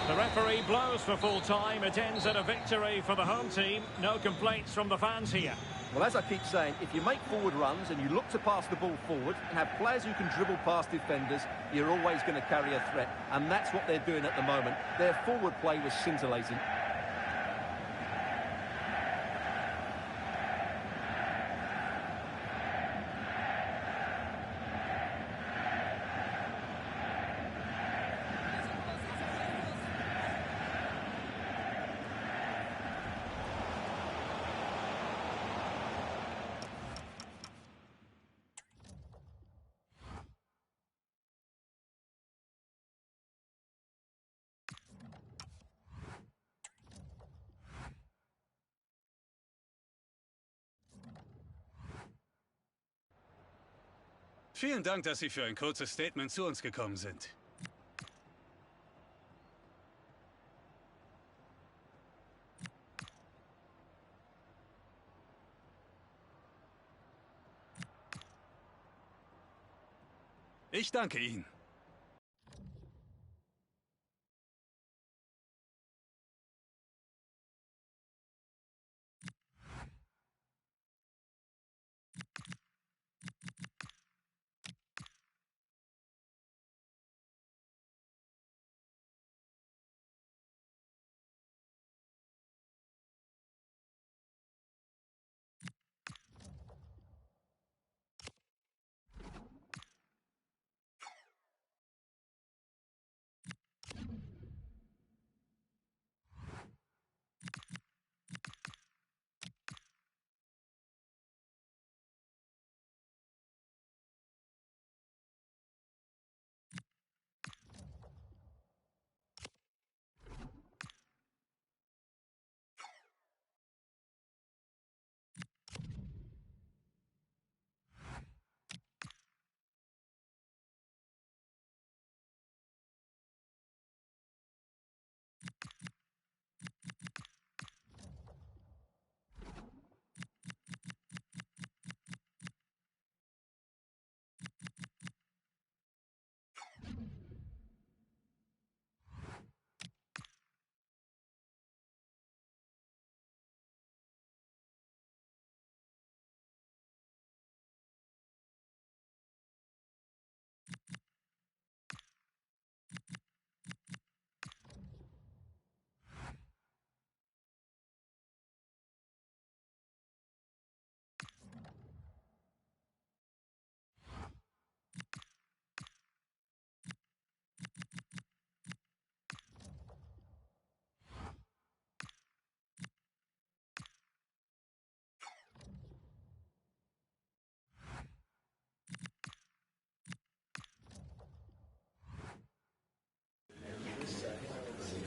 [SPEAKER 1] The referee blows for full time. It ends at a victory for the home team. No complaints from the fans here.
[SPEAKER 2] Well, as I keep saying, if you make forward runs and you look to pass the ball forward and have players who can dribble past defenders, you're always going to carry a threat. And that's what they're doing at the moment. Their forward play was scintillating.
[SPEAKER 4] Vielen Dank, dass Sie für ein kurzes Statement zu uns gekommen sind. Ich danke Ihnen.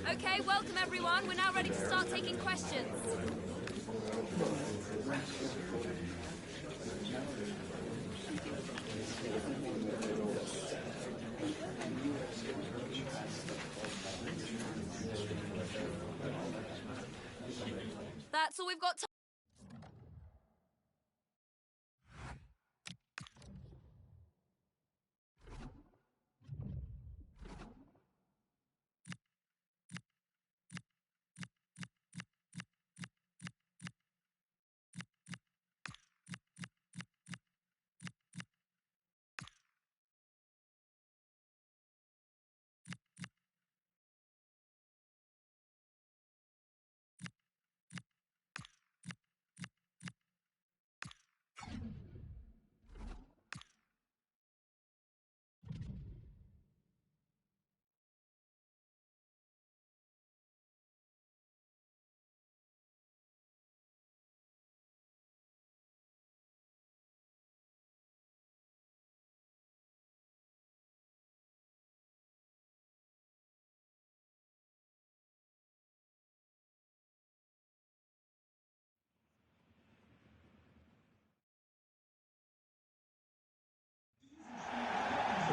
[SPEAKER 6] Okay, welcome everyone. We're now ready to start taking questions. That's all we've got time.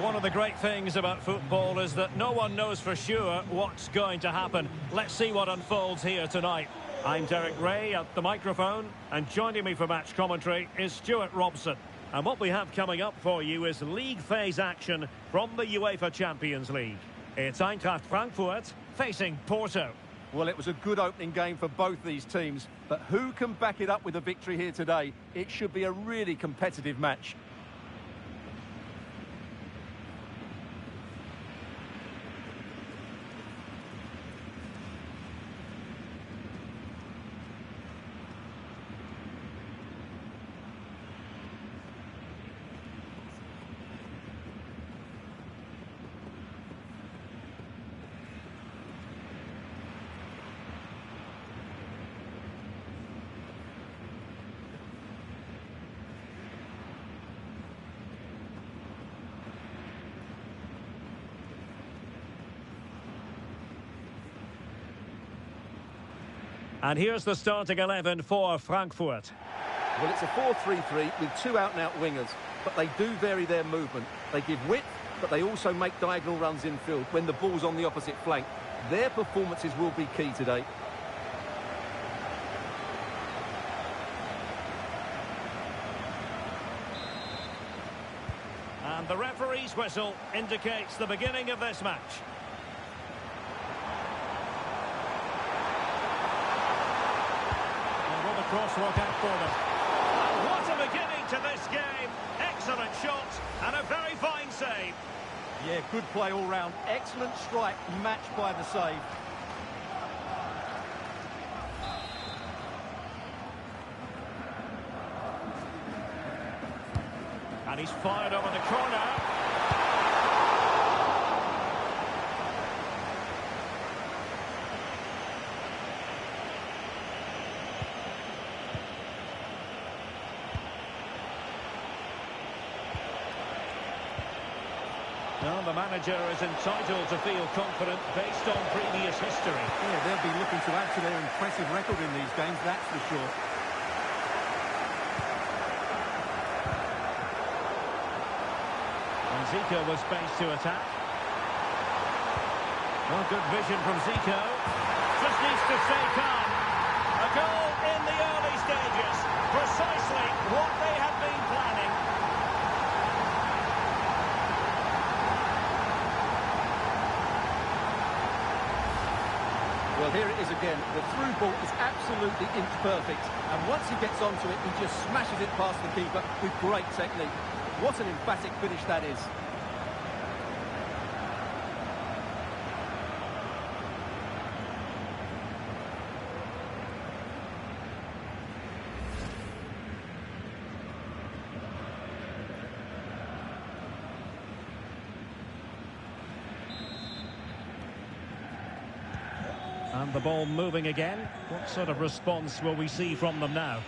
[SPEAKER 1] One of the great things about football is that no one knows for sure what's going to happen. Let's see what unfolds here tonight. I'm Derek Ray at the microphone, and joining me for match commentary is Stuart Robson. And what we have coming up for you is league phase action from the UEFA Champions League. It's Eintracht Frankfurt facing Porto.
[SPEAKER 2] Well, it was a good opening game for both these teams, but who can back it up with a victory here today? It should be a really competitive match.
[SPEAKER 1] And here's the starting 11 for Frankfurt.
[SPEAKER 2] Well, it's a 4-3-3 with two out-and-out wingers, but they do vary their movement. They give width, but they also make diagonal runs infield when the ball's on the opposite flank. Their performances will be key today.
[SPEAKER 1] And the referee's whistle indicates the beginning of this match. Crosswalk out for them. And what a beginning to this game. Excellent shot and a very fine save.
[SPEAKER 2] Yeah, good play all round. Excellent strike, matched by the save.
[SPEAKER 1] And he's fired over the corner. Well, the manager is entitled to feel confident based on previous history.
[SPEAKER 2] Yeah, they'll be looking to add to their impressive record in these games, that's for sure.
[SPEAKER 1] And Zico was space to attack. Well, good vision from Zico. Just needs to stay calm. A goal in the early stages. Precisely what they had been planning.
[SPEAKER 2] Well, here it is again. The through ball is absolutely inch perfect. And once he gets onto it, he just smashes it past the keeper with great technique. What an emphatic finish that is.
[SPEAKER 1] And the ball moving again. What sort of response will we see from them now?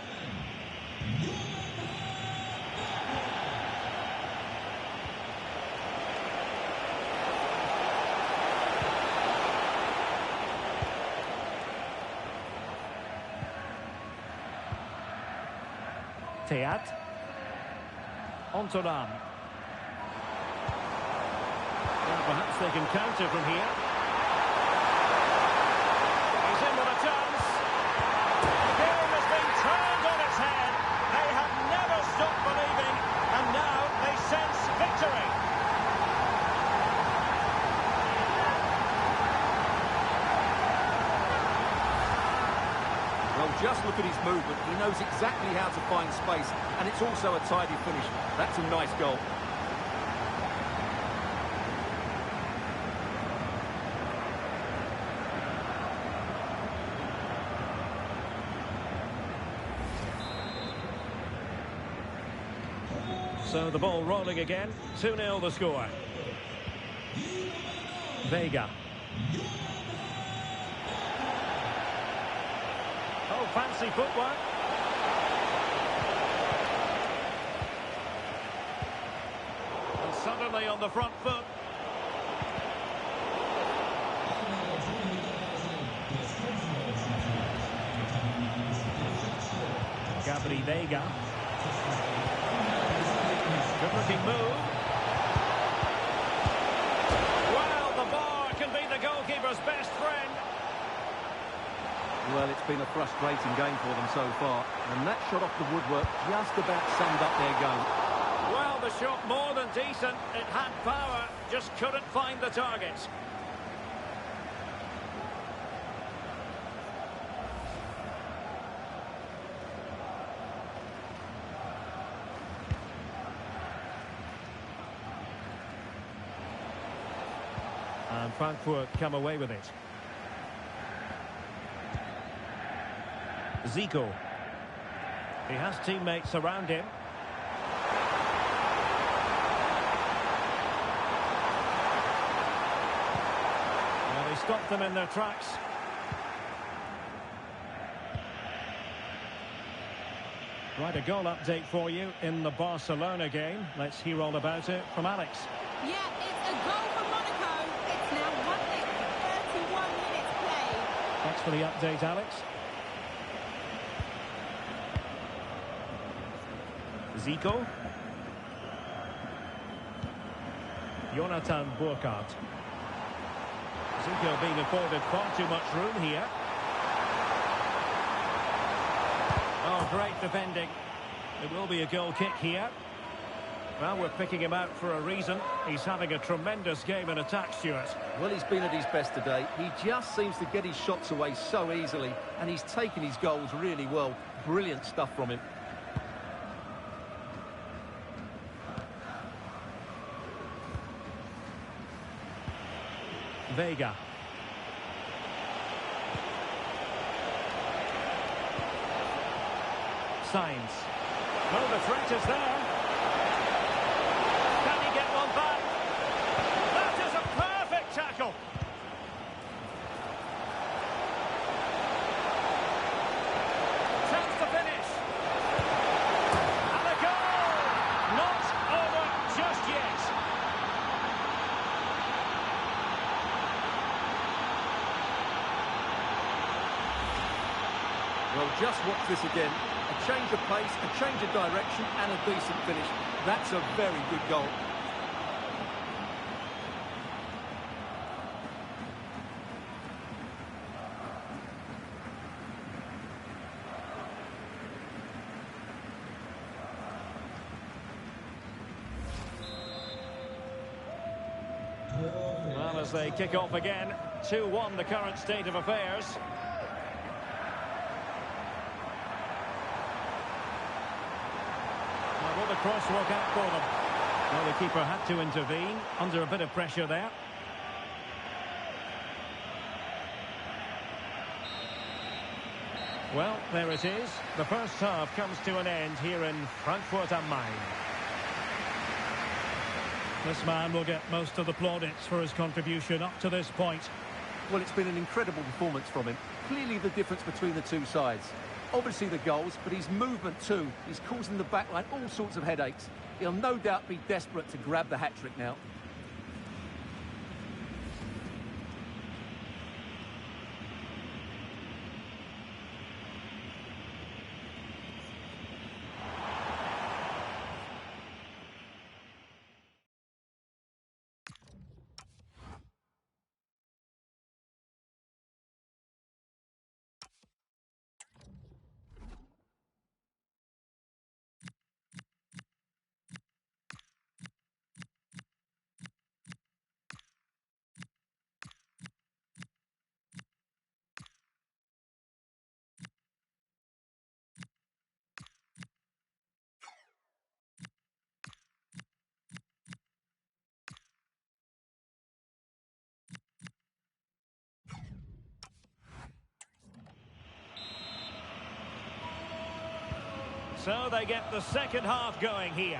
[SPEAKER 1] Teat. Ontoran. Well, perhaps they can counter from here.
[SPEAKER 2] Just look at his movement. He knows exactly how to find space, and it's also a tidy finish. That's a nice goal.
[SPEAKER 1] So the ball rolling again. 2-0 the score. Vega. Oh, fancy footwork. And suddenly on the front foot. Gabri Vega. Good looking move.
[SPEAKER 2] Well, it's been a frustrating game for them so far, and that shot off the woodwork just about summed up their game.
[SPEAKER 1] Well, the shot more than decent. It had power, just couldn't find the target. And Frankfurt come away with it. Zico. He has teammates around him. Well, he stopped them in their tracks. Right, a goal update for you in the Barcelona game. Let's hear all about it from Alex.
[SPEAKER 3] Yeah, it's a goal for Monaco. It's now 31 minutes played.
[SPEAKER 1] Thanks for the update, Alex. Zico. Jonathan Burkhardt. Zico being afforded far too much room here. Oh, great defending. It will be a goal kick here. Well, we're picking him out for a reason. He's having a tremendous game in attack, Stuart.
[SPEAKER 2] Well, he's been at his best today. He just seems to get his shots away so easily, and he's taken his goals really well. Brilliant stuff from him.
[SPEAKER 1] Vega. Signs. Oh, the threat is there. Can he get one back? That is a perfect tackle. Chance to finish. And a goal! Not over just yet.
[SPEAKER 2] Well, just watch this again. A change of pace, a change of direction, and a decent finish. That's a very good goal.
[SPEAKER 1] Well, as they kick off again, 2-1 the current state of affairs. Will the cross work out for them? Well, the keeper had to intervene under a bit of pressure there. Well, there it is. The first half comes to an end here in Frankfurt am Main. This man will get most of the plaudits for his contribution up to this point.
[SPEAKER 2] Well, it's been an incredible performance from him. Clearly the difference between the two sides. Obviously the goals, but his movement too. He's causing the backline all sorts of headaches. He'll no doubt be desperate to grab the hat-trick now.
[SPEAKER 1] So they get the second half going here.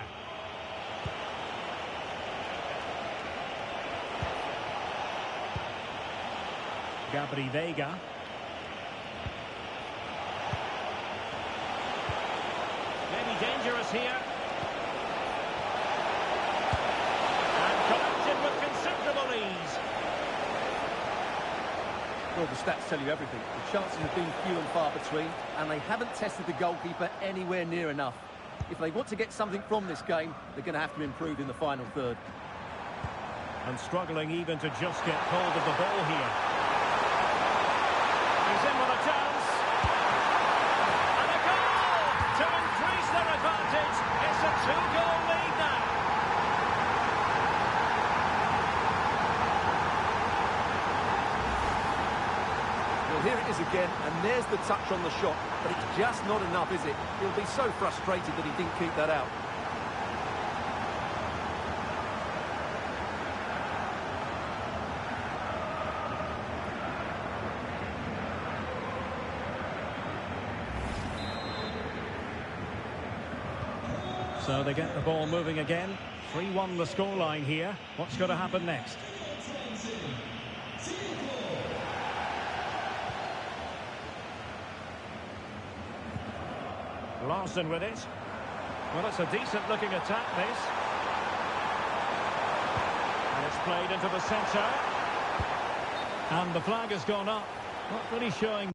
[SPEAKER 1] Gabri Vega. Maybe dangerous here. And collected with considerable ease.
[SPEAKER 2] Well, the stats tell you everything. The chances have been few and far between, and they haven't tested the goalkeeper anywhere near enough. If they want to get something from this game, they're going to have to improve in the final third.
[SPEAKER 1] And struggling even to just get hold of the ball here. He's in with a chance.
[SPEAKER 2] is again, and there's the touch on the shot, but it's just not enough, is it? He'll be so frustrated that he didn't keep that out.
[SPEAKER 1] So they get the ball moving again. 3-1 the scoreline here. What's going to happen next? Larson with it. Well, it's a decent-looking attack, this. And it's played into the centre. And the flag has gone up. Not really showing...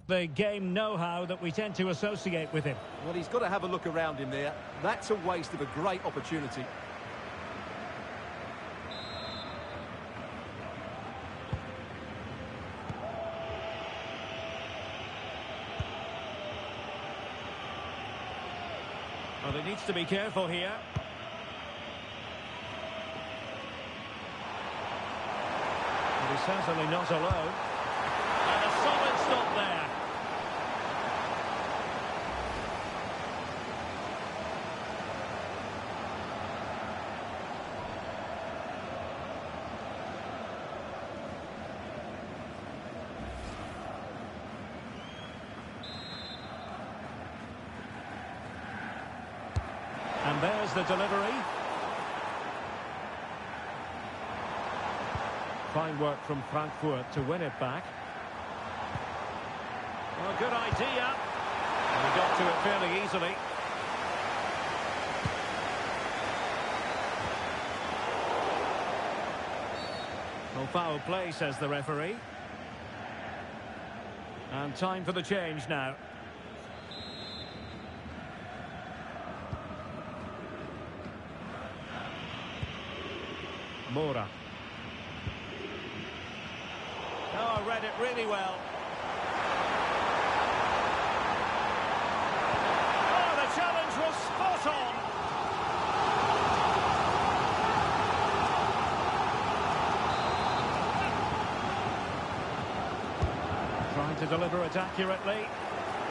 [SPEAKER 1] the game know-how that we tend to associate with him.
[SPEAKER 2] Well, he's got to have a look around him there. That's a waste of a great opportunity.
[SPEAKER 1] Well, he needs to be careful here. But he's certainly not alone. And a solid stop there. And there's the delivery. Fine work from Frankfurt to win it back. Well, good idea. And he got to it fairly easily. Well, foul play, says the referee. And time for the change now. Mora. Oh, read it really well. Oh, the challenge was spot on. Trying to deliver it accurately.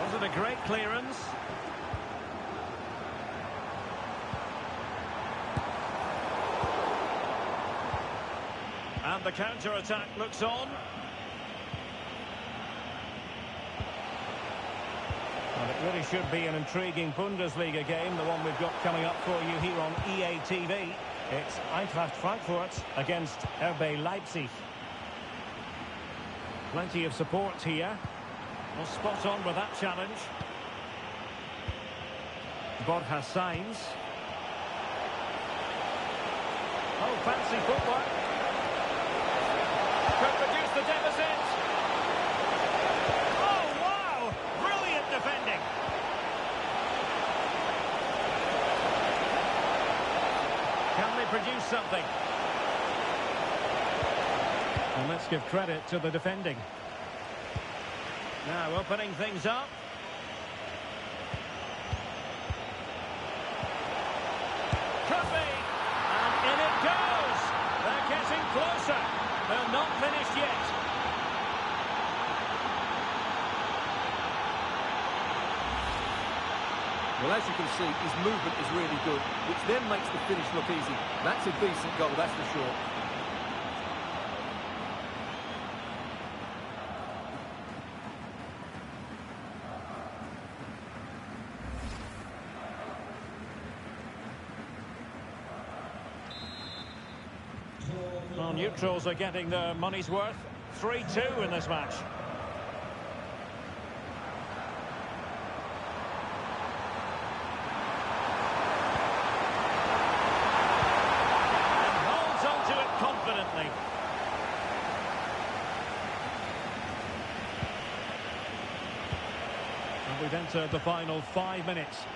[SPEAKER 1] Wasn't a great clearance. And the counter-attack looks on. Well, it really should be an intriguing Bundesliga game, the one we've got coming up for you here on EA TV. It's Eintracht Frankfurt against RB Leipzig. Plenty of support here. Well, spot on with that challenge. Borja Sainz. Oh, fancy footwork. Could reduce the deficit. Oh, wow! Brilliant defending. Can they produce something? And let's give credit to the defending. Now opening things up. Could be. And in it goes. They're getting closer. They're not finished yet.
[SPEAKER 2] Well, as you can see, his movement is really good, which then makes the finish look easy. That's a decent goal, that's for sure.
[SPEAKER 1] Well, neutrals are getting their money's worth. 3-2 in this match. And holds onto it confidently. And we've entered the final 5 minutes.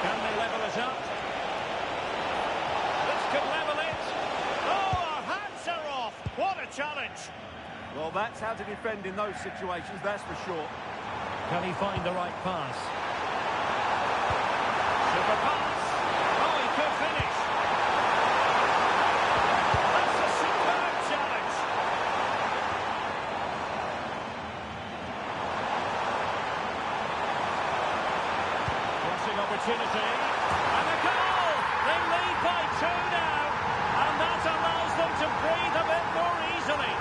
[SPEAKER 1] Can they level it up? Could level it. Oh, our hands are challenge.
[SPEAKER 2] Well, that's how to defend in those situations, that's for sure.
[SPEAKER 1] Can he find the right pass? Super pass. Oh, he could finish. That's a superb challenge. Crossing opportunity. And a goal! They lead by 2 now. And that allows them to breathe a bit more easily.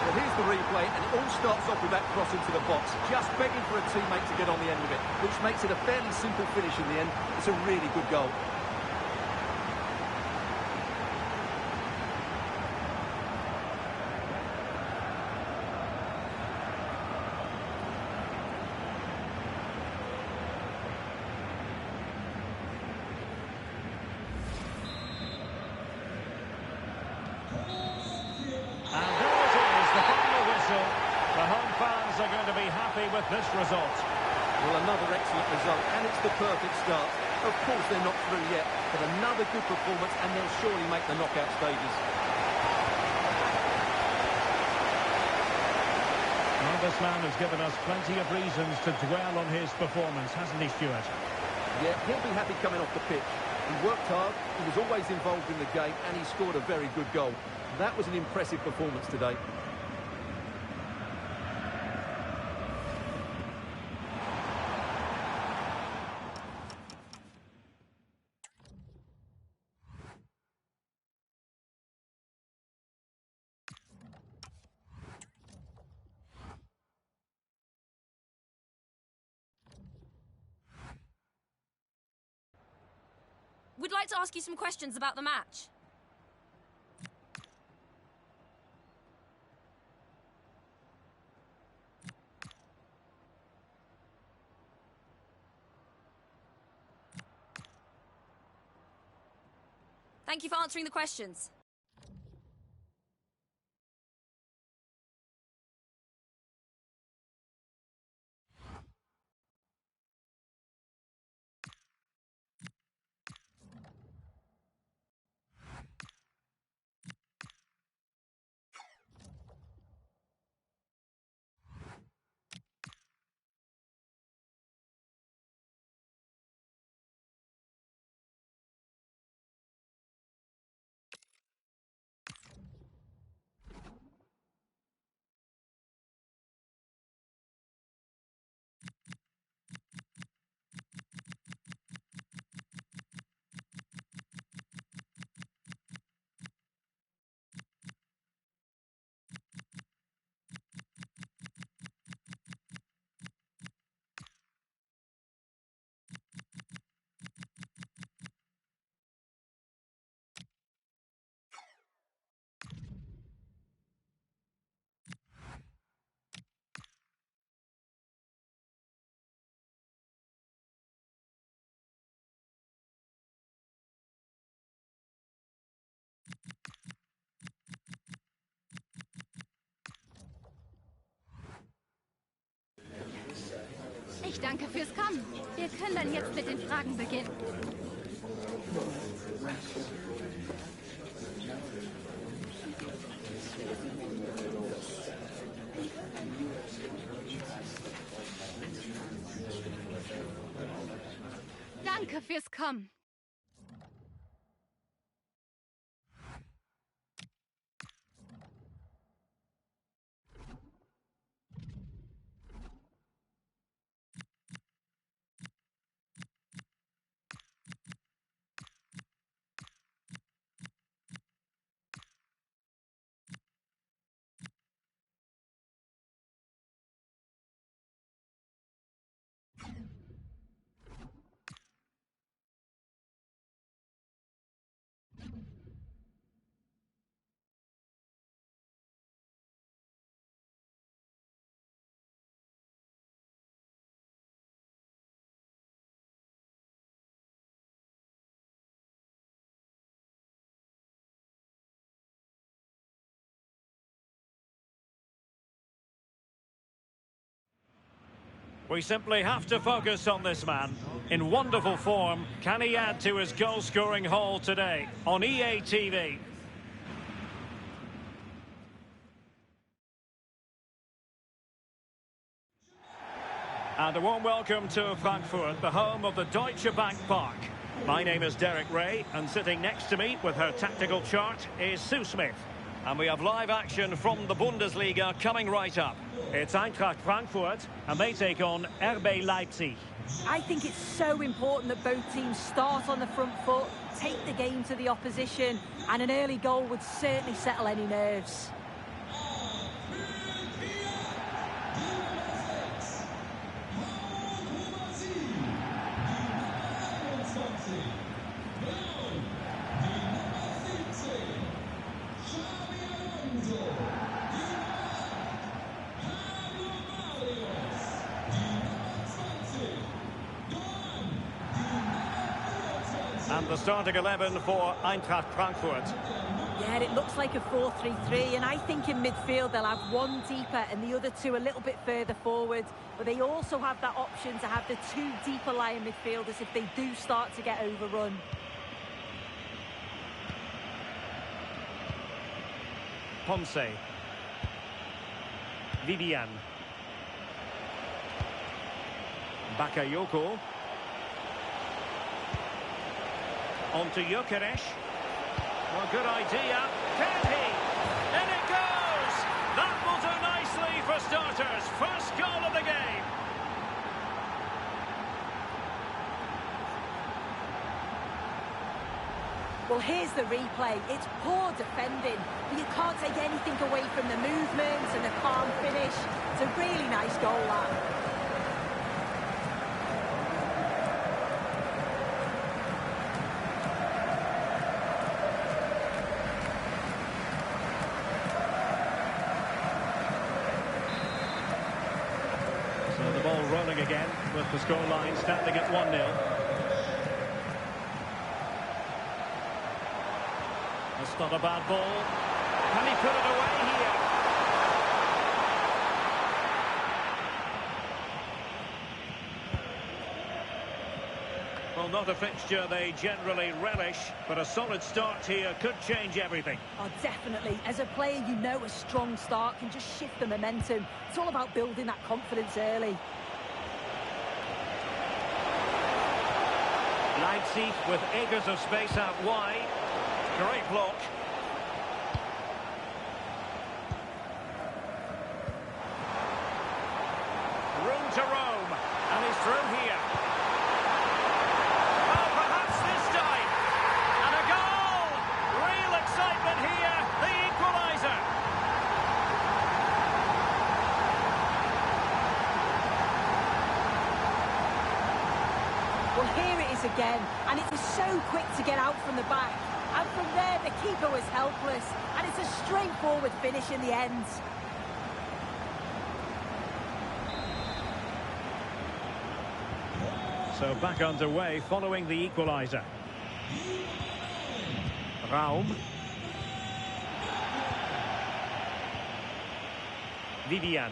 [SPEAKER 2] Well, here's the replay, and it all starts off with that cross into the box, just begging for a teammate to get on the end of it, which makes it a fairly simple finish in the end. It's a really good goal.
[SPEAKER 1] Are going to be happy with this result.
[SPEAKER 2] Well, another excellent result, and it's the perfect start. Of course, they're not through yet, but another good performance, and they'll surely make the knockout stages.
[SPEAKER 1] Well, this man has given us plenty of reasons to dwell on his performance, hasn't he, Stuart?
[SPEAKER 2] Yeah, he'll be happy coming off the pitch. He worked hard, he was always involved in the game, and he scored a very good goal. That was an impressive performance today.
[SPEAKER 6] We'd like to ask you some questions about the match. Thank you for answering the questions.
[SPEAKER 9] Ich danke fürs Kommen. Wir können dann jetzt mit den Fragen beginnen. Danke fürs Kommen.
[SPEAKER 1] We simply have to focus on this man. in wonderful form. Can he add to his goal-scoring haul today on EA TV? And a warm welcome to Frankfurt, the home of the Deutsche Bank Park. My name is Derek Ray, and sitting next to me with her tactical chart is Sue Smith. And we have live action from the Bundesliga coming right up. It's Eintracht Frankfurt, and they take on RB Leipzig.
[SPEAKER 10] I think it's so important that both teams start on the front foot, take the game to the opposition, and an early goal would certainly settle any nerves.
[SPEAKER 1] And the starting 11 for Eintracht Frankfurt.
[SPEAKER 10] Yeah, it looks like a 4-3-3, and I think in midfield they'll have one deeper and the other two a little bit further forward. But they also have that option to have the two deeper lying midfielders if they do start to get overrun.
[SPEAKER 1] Ponce. Vivian. Bakayoko. On to Gyökeres. Well, good idea. Can he? In it goes! That will do nicely for starters. First goal of the game.
[SPEAKER 10] Well, here's the replay. It's poor defending, but you can't take anything away from the movement and the calm finish. It's a really nice goal, that.
[SPEAKER 1] Rolling again with the scoreline standing at 1-0. That's not a bad ball. Can he put it away here? Well, not a fixture they generally relish, but a solid start here could change everything.
[SPEAKER 10] Oh, definitely. As a player, you know a strong start can just shift the momentum. It's all about building that confidence early.
[SPEAKER 1] Leipzig with acres of space out wide. Great block. Room to roam. And he's through here. Oh, perhaps this time. And a goal! Real excitement here. The equaliser.
[SPEAKER 10] Well, here it is again, and it was so quick to get out from the back. And from there, the keeper was helpless, and it's a straightforward finish in the end.
[SPEAKER 1] So back underway following the equaliser. Raum. Vivian.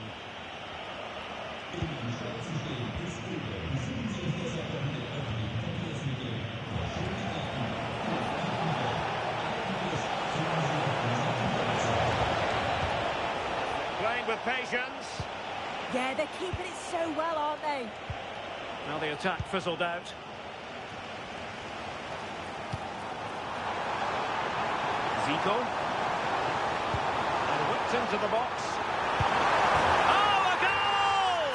[SPEAKER 1] Playing with patience.
[SPEAKER 10] Yeah, they're keeping it so well, aren't they?
[SPEAKER 1] Now the attack fizzled out. Zico. And whipped into the box. Oh, a goal!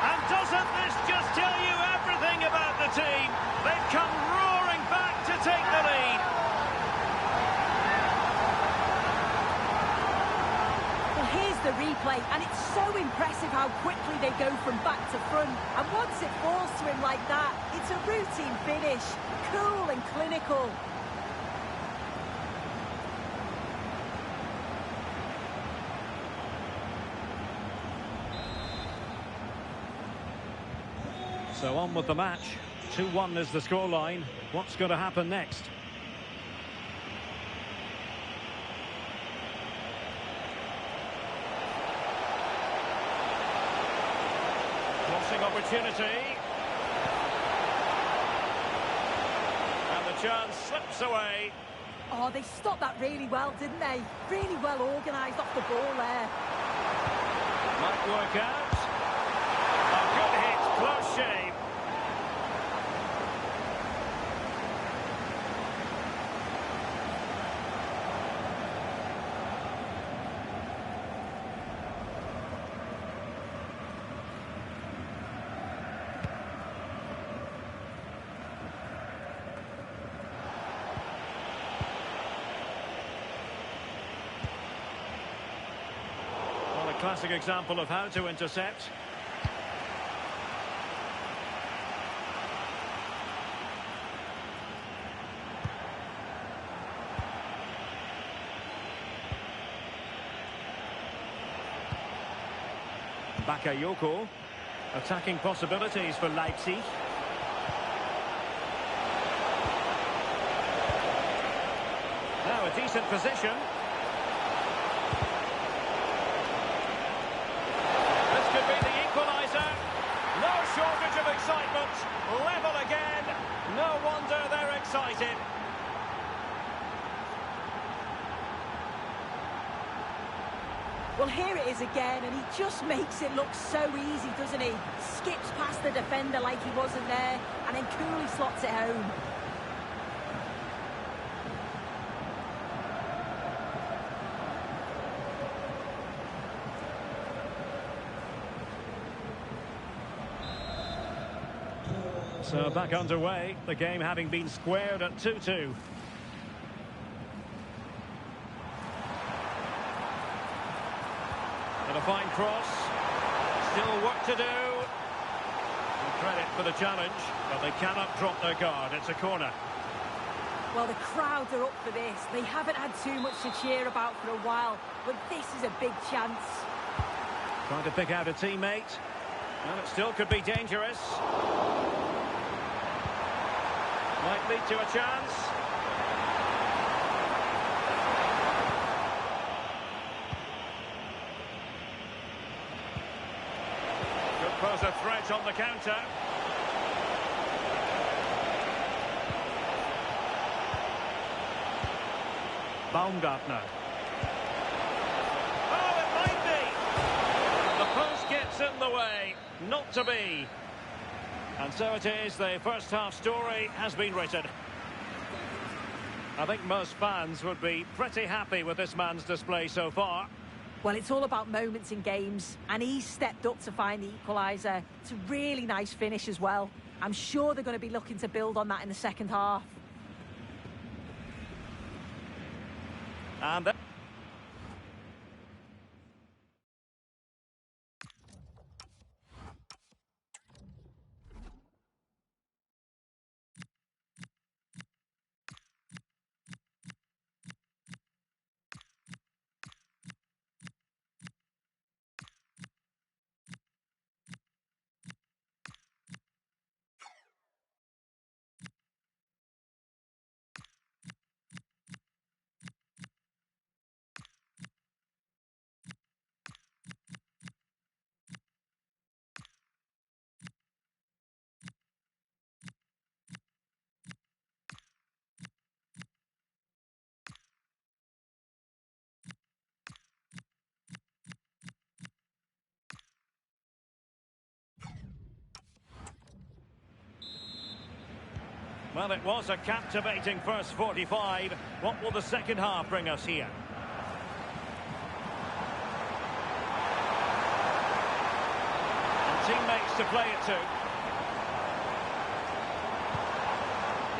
[SPEAKER 1] And doesn't this just tell you everything about the team? They've come roaring back to take the lead.
[SPEAKER 10] Well, here's the replay, and it's so impressive how quickly they go from back to front. And once it falls to him like that, it's a routine finish. Cool and clinical.
[SPEAKER 1] So on with the match. 2-1 is the scoreline. What's going to happen next? Crossing opportunity. chance slips away.
[SPEAKER 10] Oh, they stopped that really well, didn't they? Really well organised off the ball there.
[SPEAKER 1] Might work out. A good hit, close shave. Classic example of how to intercept. Bakayoko. Attacking possibilities for Leipzig. Now a decent position. Could be the equaliser. No shortage of excitement. Level again. No wonder they're excited.
[SPEAKER 10] Well, here it is again, and he just makes it look so easy, doesn't he? Skips past the defender like he wasn't there, and then coolly slots it home.
[SPEAKER 1] So back underway, the game having been squared at 2-2. And a fine cross. Still work to do. And credit for the challenge, but they cannot drop their guard. It's a corner.
[SPEAKER 10] Well, the crowds are up for this. They haven't had too much to cheer about for a while, but this is a big chance.
[SPEAKER 1] Trying to pick out a teammate. And it still could be dangerous. Might lead to a chance. Could pose a threat on the counter. Baumgartner. Oh, it might be! The post gets in the way. Not to be. And so it is, the first half story has been written. I think most fans would be pretty happy with this man's display so far.
[SPEAKER 10] Well, it's all about moments in games, and he's stepped up to find the equaliser. It's a really nice finish as well. I'm sure they're going to be looking to build on that in the second half.
[SPEAKER 1] And then well, it was a captivating first 45. What will the second half bring us here? And teammates to play it to.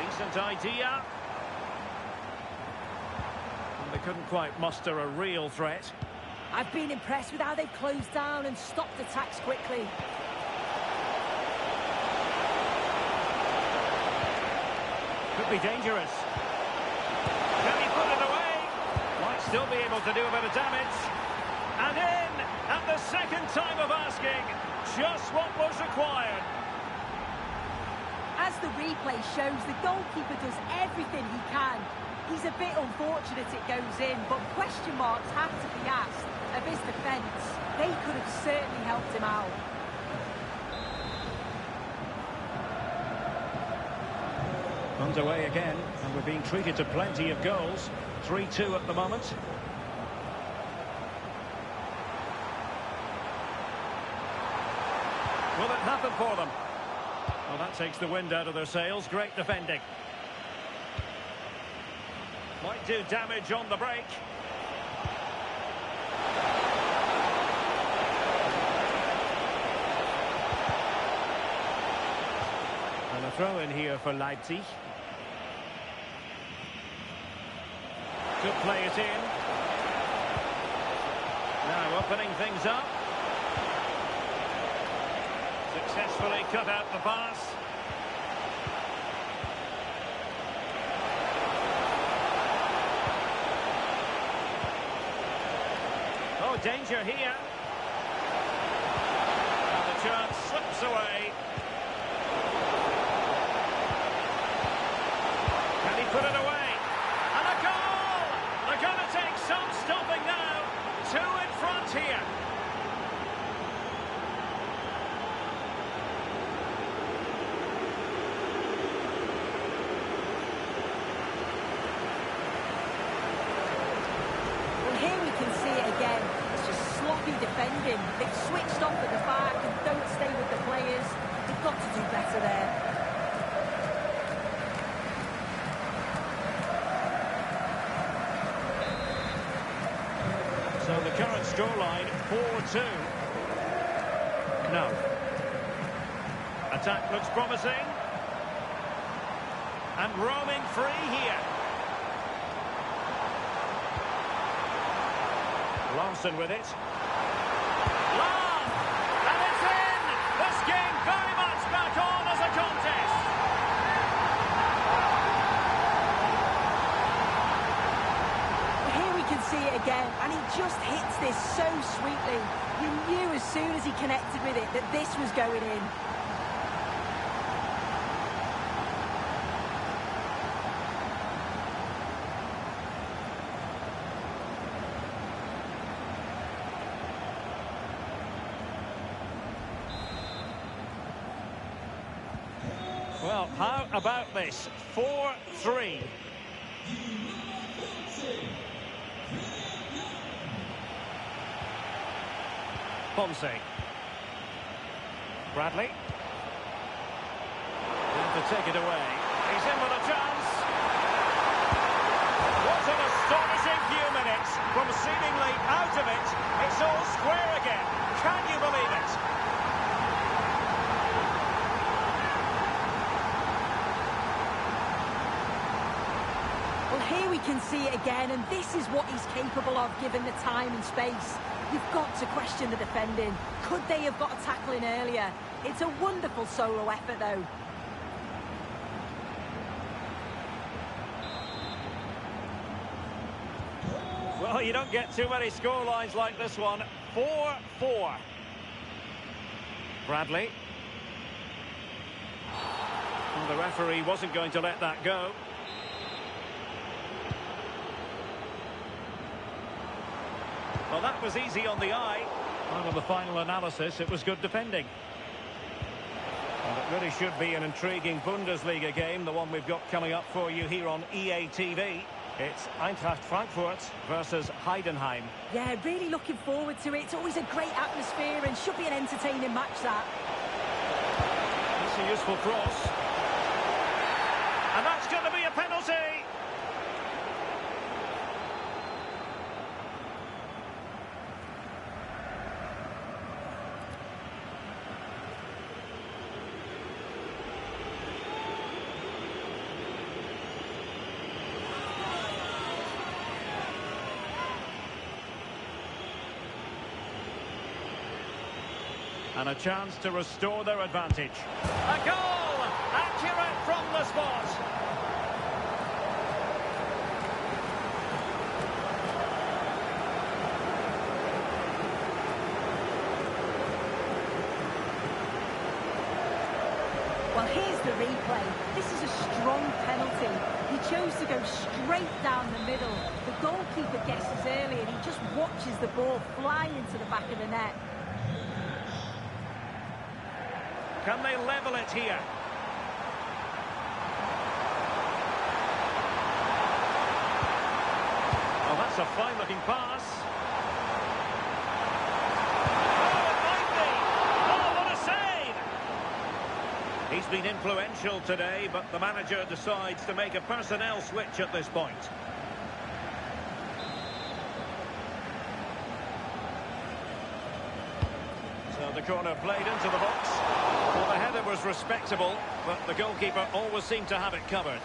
[SPEAKER 1] Decent idea. And they couldn't quite muster a real threat.
[SPEAKER 10] I've been impressed with how they've closed down and stopped attacks quickly.
[SPEAKER 1] Could be dangerous. Can he put it away? Might still be able to do a bit of damage. And in at the second time of asking. Just what was required.
[SPEAKER 10] As the replay shows, the goalkeeper does everything he can. He's a bit unfortunate it goes in, but question marks have to be asked of his defence. They could have certainly helped him out.
[SPEAKER 1] Underway again, and we're being treated to plenty of goals. 3-2 at the moment. Will it happen for them? Well, that takes the wind out of their sails. Great defending. Might do damage on the break. And a throw in here for Leipzig. Could play it in. Now opening things up. Successfully cut out the pass. Oh, danger here. And the chance slips away. Can he put it away? And a goal! They're going to take some stopping now. 2 in front here.
[SPEAKER 10] Defending. They've switched off at the back and don't stay with the players. They've got to do better there.
[SPEAKER 1] So the current scoreline 4-2. No. Attack looks promising. And roaming free here. Larson with it. And it's in! This game very much back on as a contest.
[SPEAKER 10] Here we can see it again, and he just hits this so sweetly. You knew as soon as he connected with it that this was going in.
[SPEAKER 1] Well, how about this? 4-3. Ponce. Bradley. To take it away. He's in with a chance. What an astonishing few minutes. From seemingly out of it, it's all square again. Can you believe it?
[SPEAKER 10] Here we can see it again, and this is what he's capable of given the time and space. You've got to question the defending. Could they have got a tackle in earlier? It's a wonderful solo effort, though.
[SPEAKER 1] Well, you don't get too many scorelines like this one. 4-4. Bradley. Well, the referee wasn't going to let that go. Well, that was easy on the eye. And on the final analysis, it was good defending. And it really should be an intriguing Bundesliga game, the one we've got coming up for you here on EA TV. It's Eintracht Frankfurt versus Heidenheim.
[SPEAKER 10] Yeah, really looking forward to it. It's always a great atmosphere and should be an entertaining match, that.
[SPEAKER 1] That's a useful cross. And that's going to be a penalty. And a chance to restore their advantage. A goal! Accurate from the spot.
[SPEAKER 10] Well, here's the replay. This is a strong penalty. He chose to go straight down the middle. The goalkeeper guesses early and he just watches the ball fly into the back of the net.
[SPEAKER 1] Can they level it here? That's a fine-looking pass. Oh, it might be! Oh, what a save! He's been influential today, but the manager decides to make a personnel switch at this point. So the corner played into the box. Well, the header was respectable, but the goalkeeper always seemed to have it covered.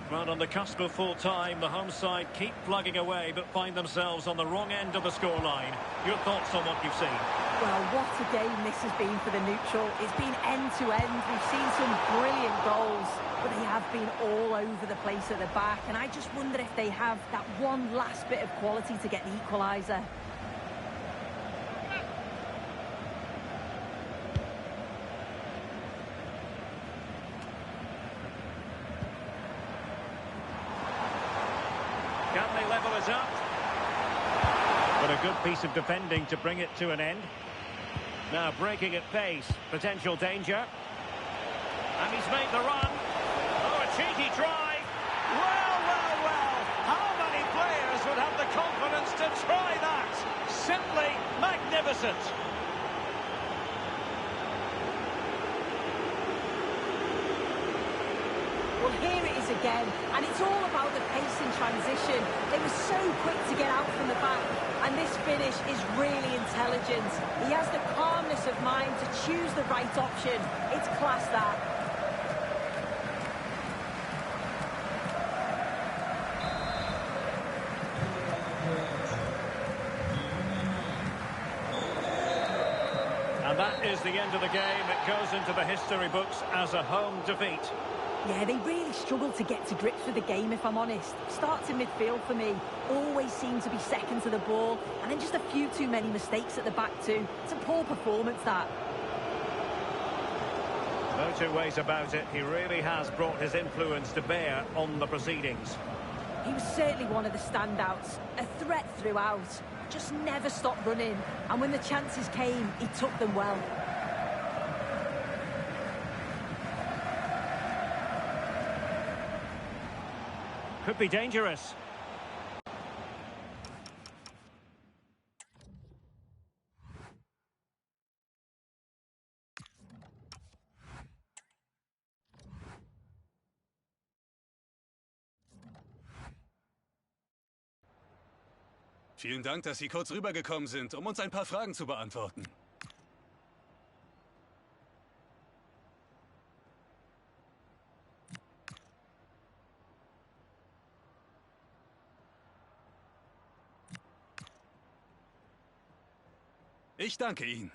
[SPEAKER 1] Right on the cusp of full time, the home side keep plugging away but find themselves on the wrong end of the scoreline. Your thoughts on what you've seen?
[SPEAKER 10] Well, what a game this has been for the neutral. It's been end-to-end. We've seen some brilliant goals, but they have been all over the place at the back. And I just wonder if they have that one last bit of quality to get the equaliser.
[SPEAKER 1] Can they level it up? But a good piece of defending to bring it to an end. Now breaking at pace, potential danger. And he's made the run. Oh, a cheeky try. Well, well, well. How many players would have the confidence to try that? Simply magnificent.
[SPEAKER 10] Well, here it is again, and it's all about the pace in transition. They were so quick to get out from the back, and this finish is really intelligent. He has the calmness of mind to choose the right option. It's class, that.
[SPEAKER 1] And that is the end of the game. It goes into the history books as a home defeat.
[SPEAKER 10] Yeah, they really struggled to get to grips with the game, if I'm honest. Starts in midfield for me. Always seem to be second to the ball. And then just a few too many mistakes at the back too. It's a poor performance, that.
[SPEAKER 1] No two ways about it. He really has brought his influence to bear on the proceedings.
[SPEAKER 10] He was certainly one of the standouts. A threat throughout. Just never stopped running. And when the chances came, he took them well.
[SPEAKER 1] Could be dangerous.
[SPEAKER 4] Vielen Dank, dass Sie kurz rübergekommen sind, um uns ein paar Fragen zu beantworten. Ich danke Ihnen.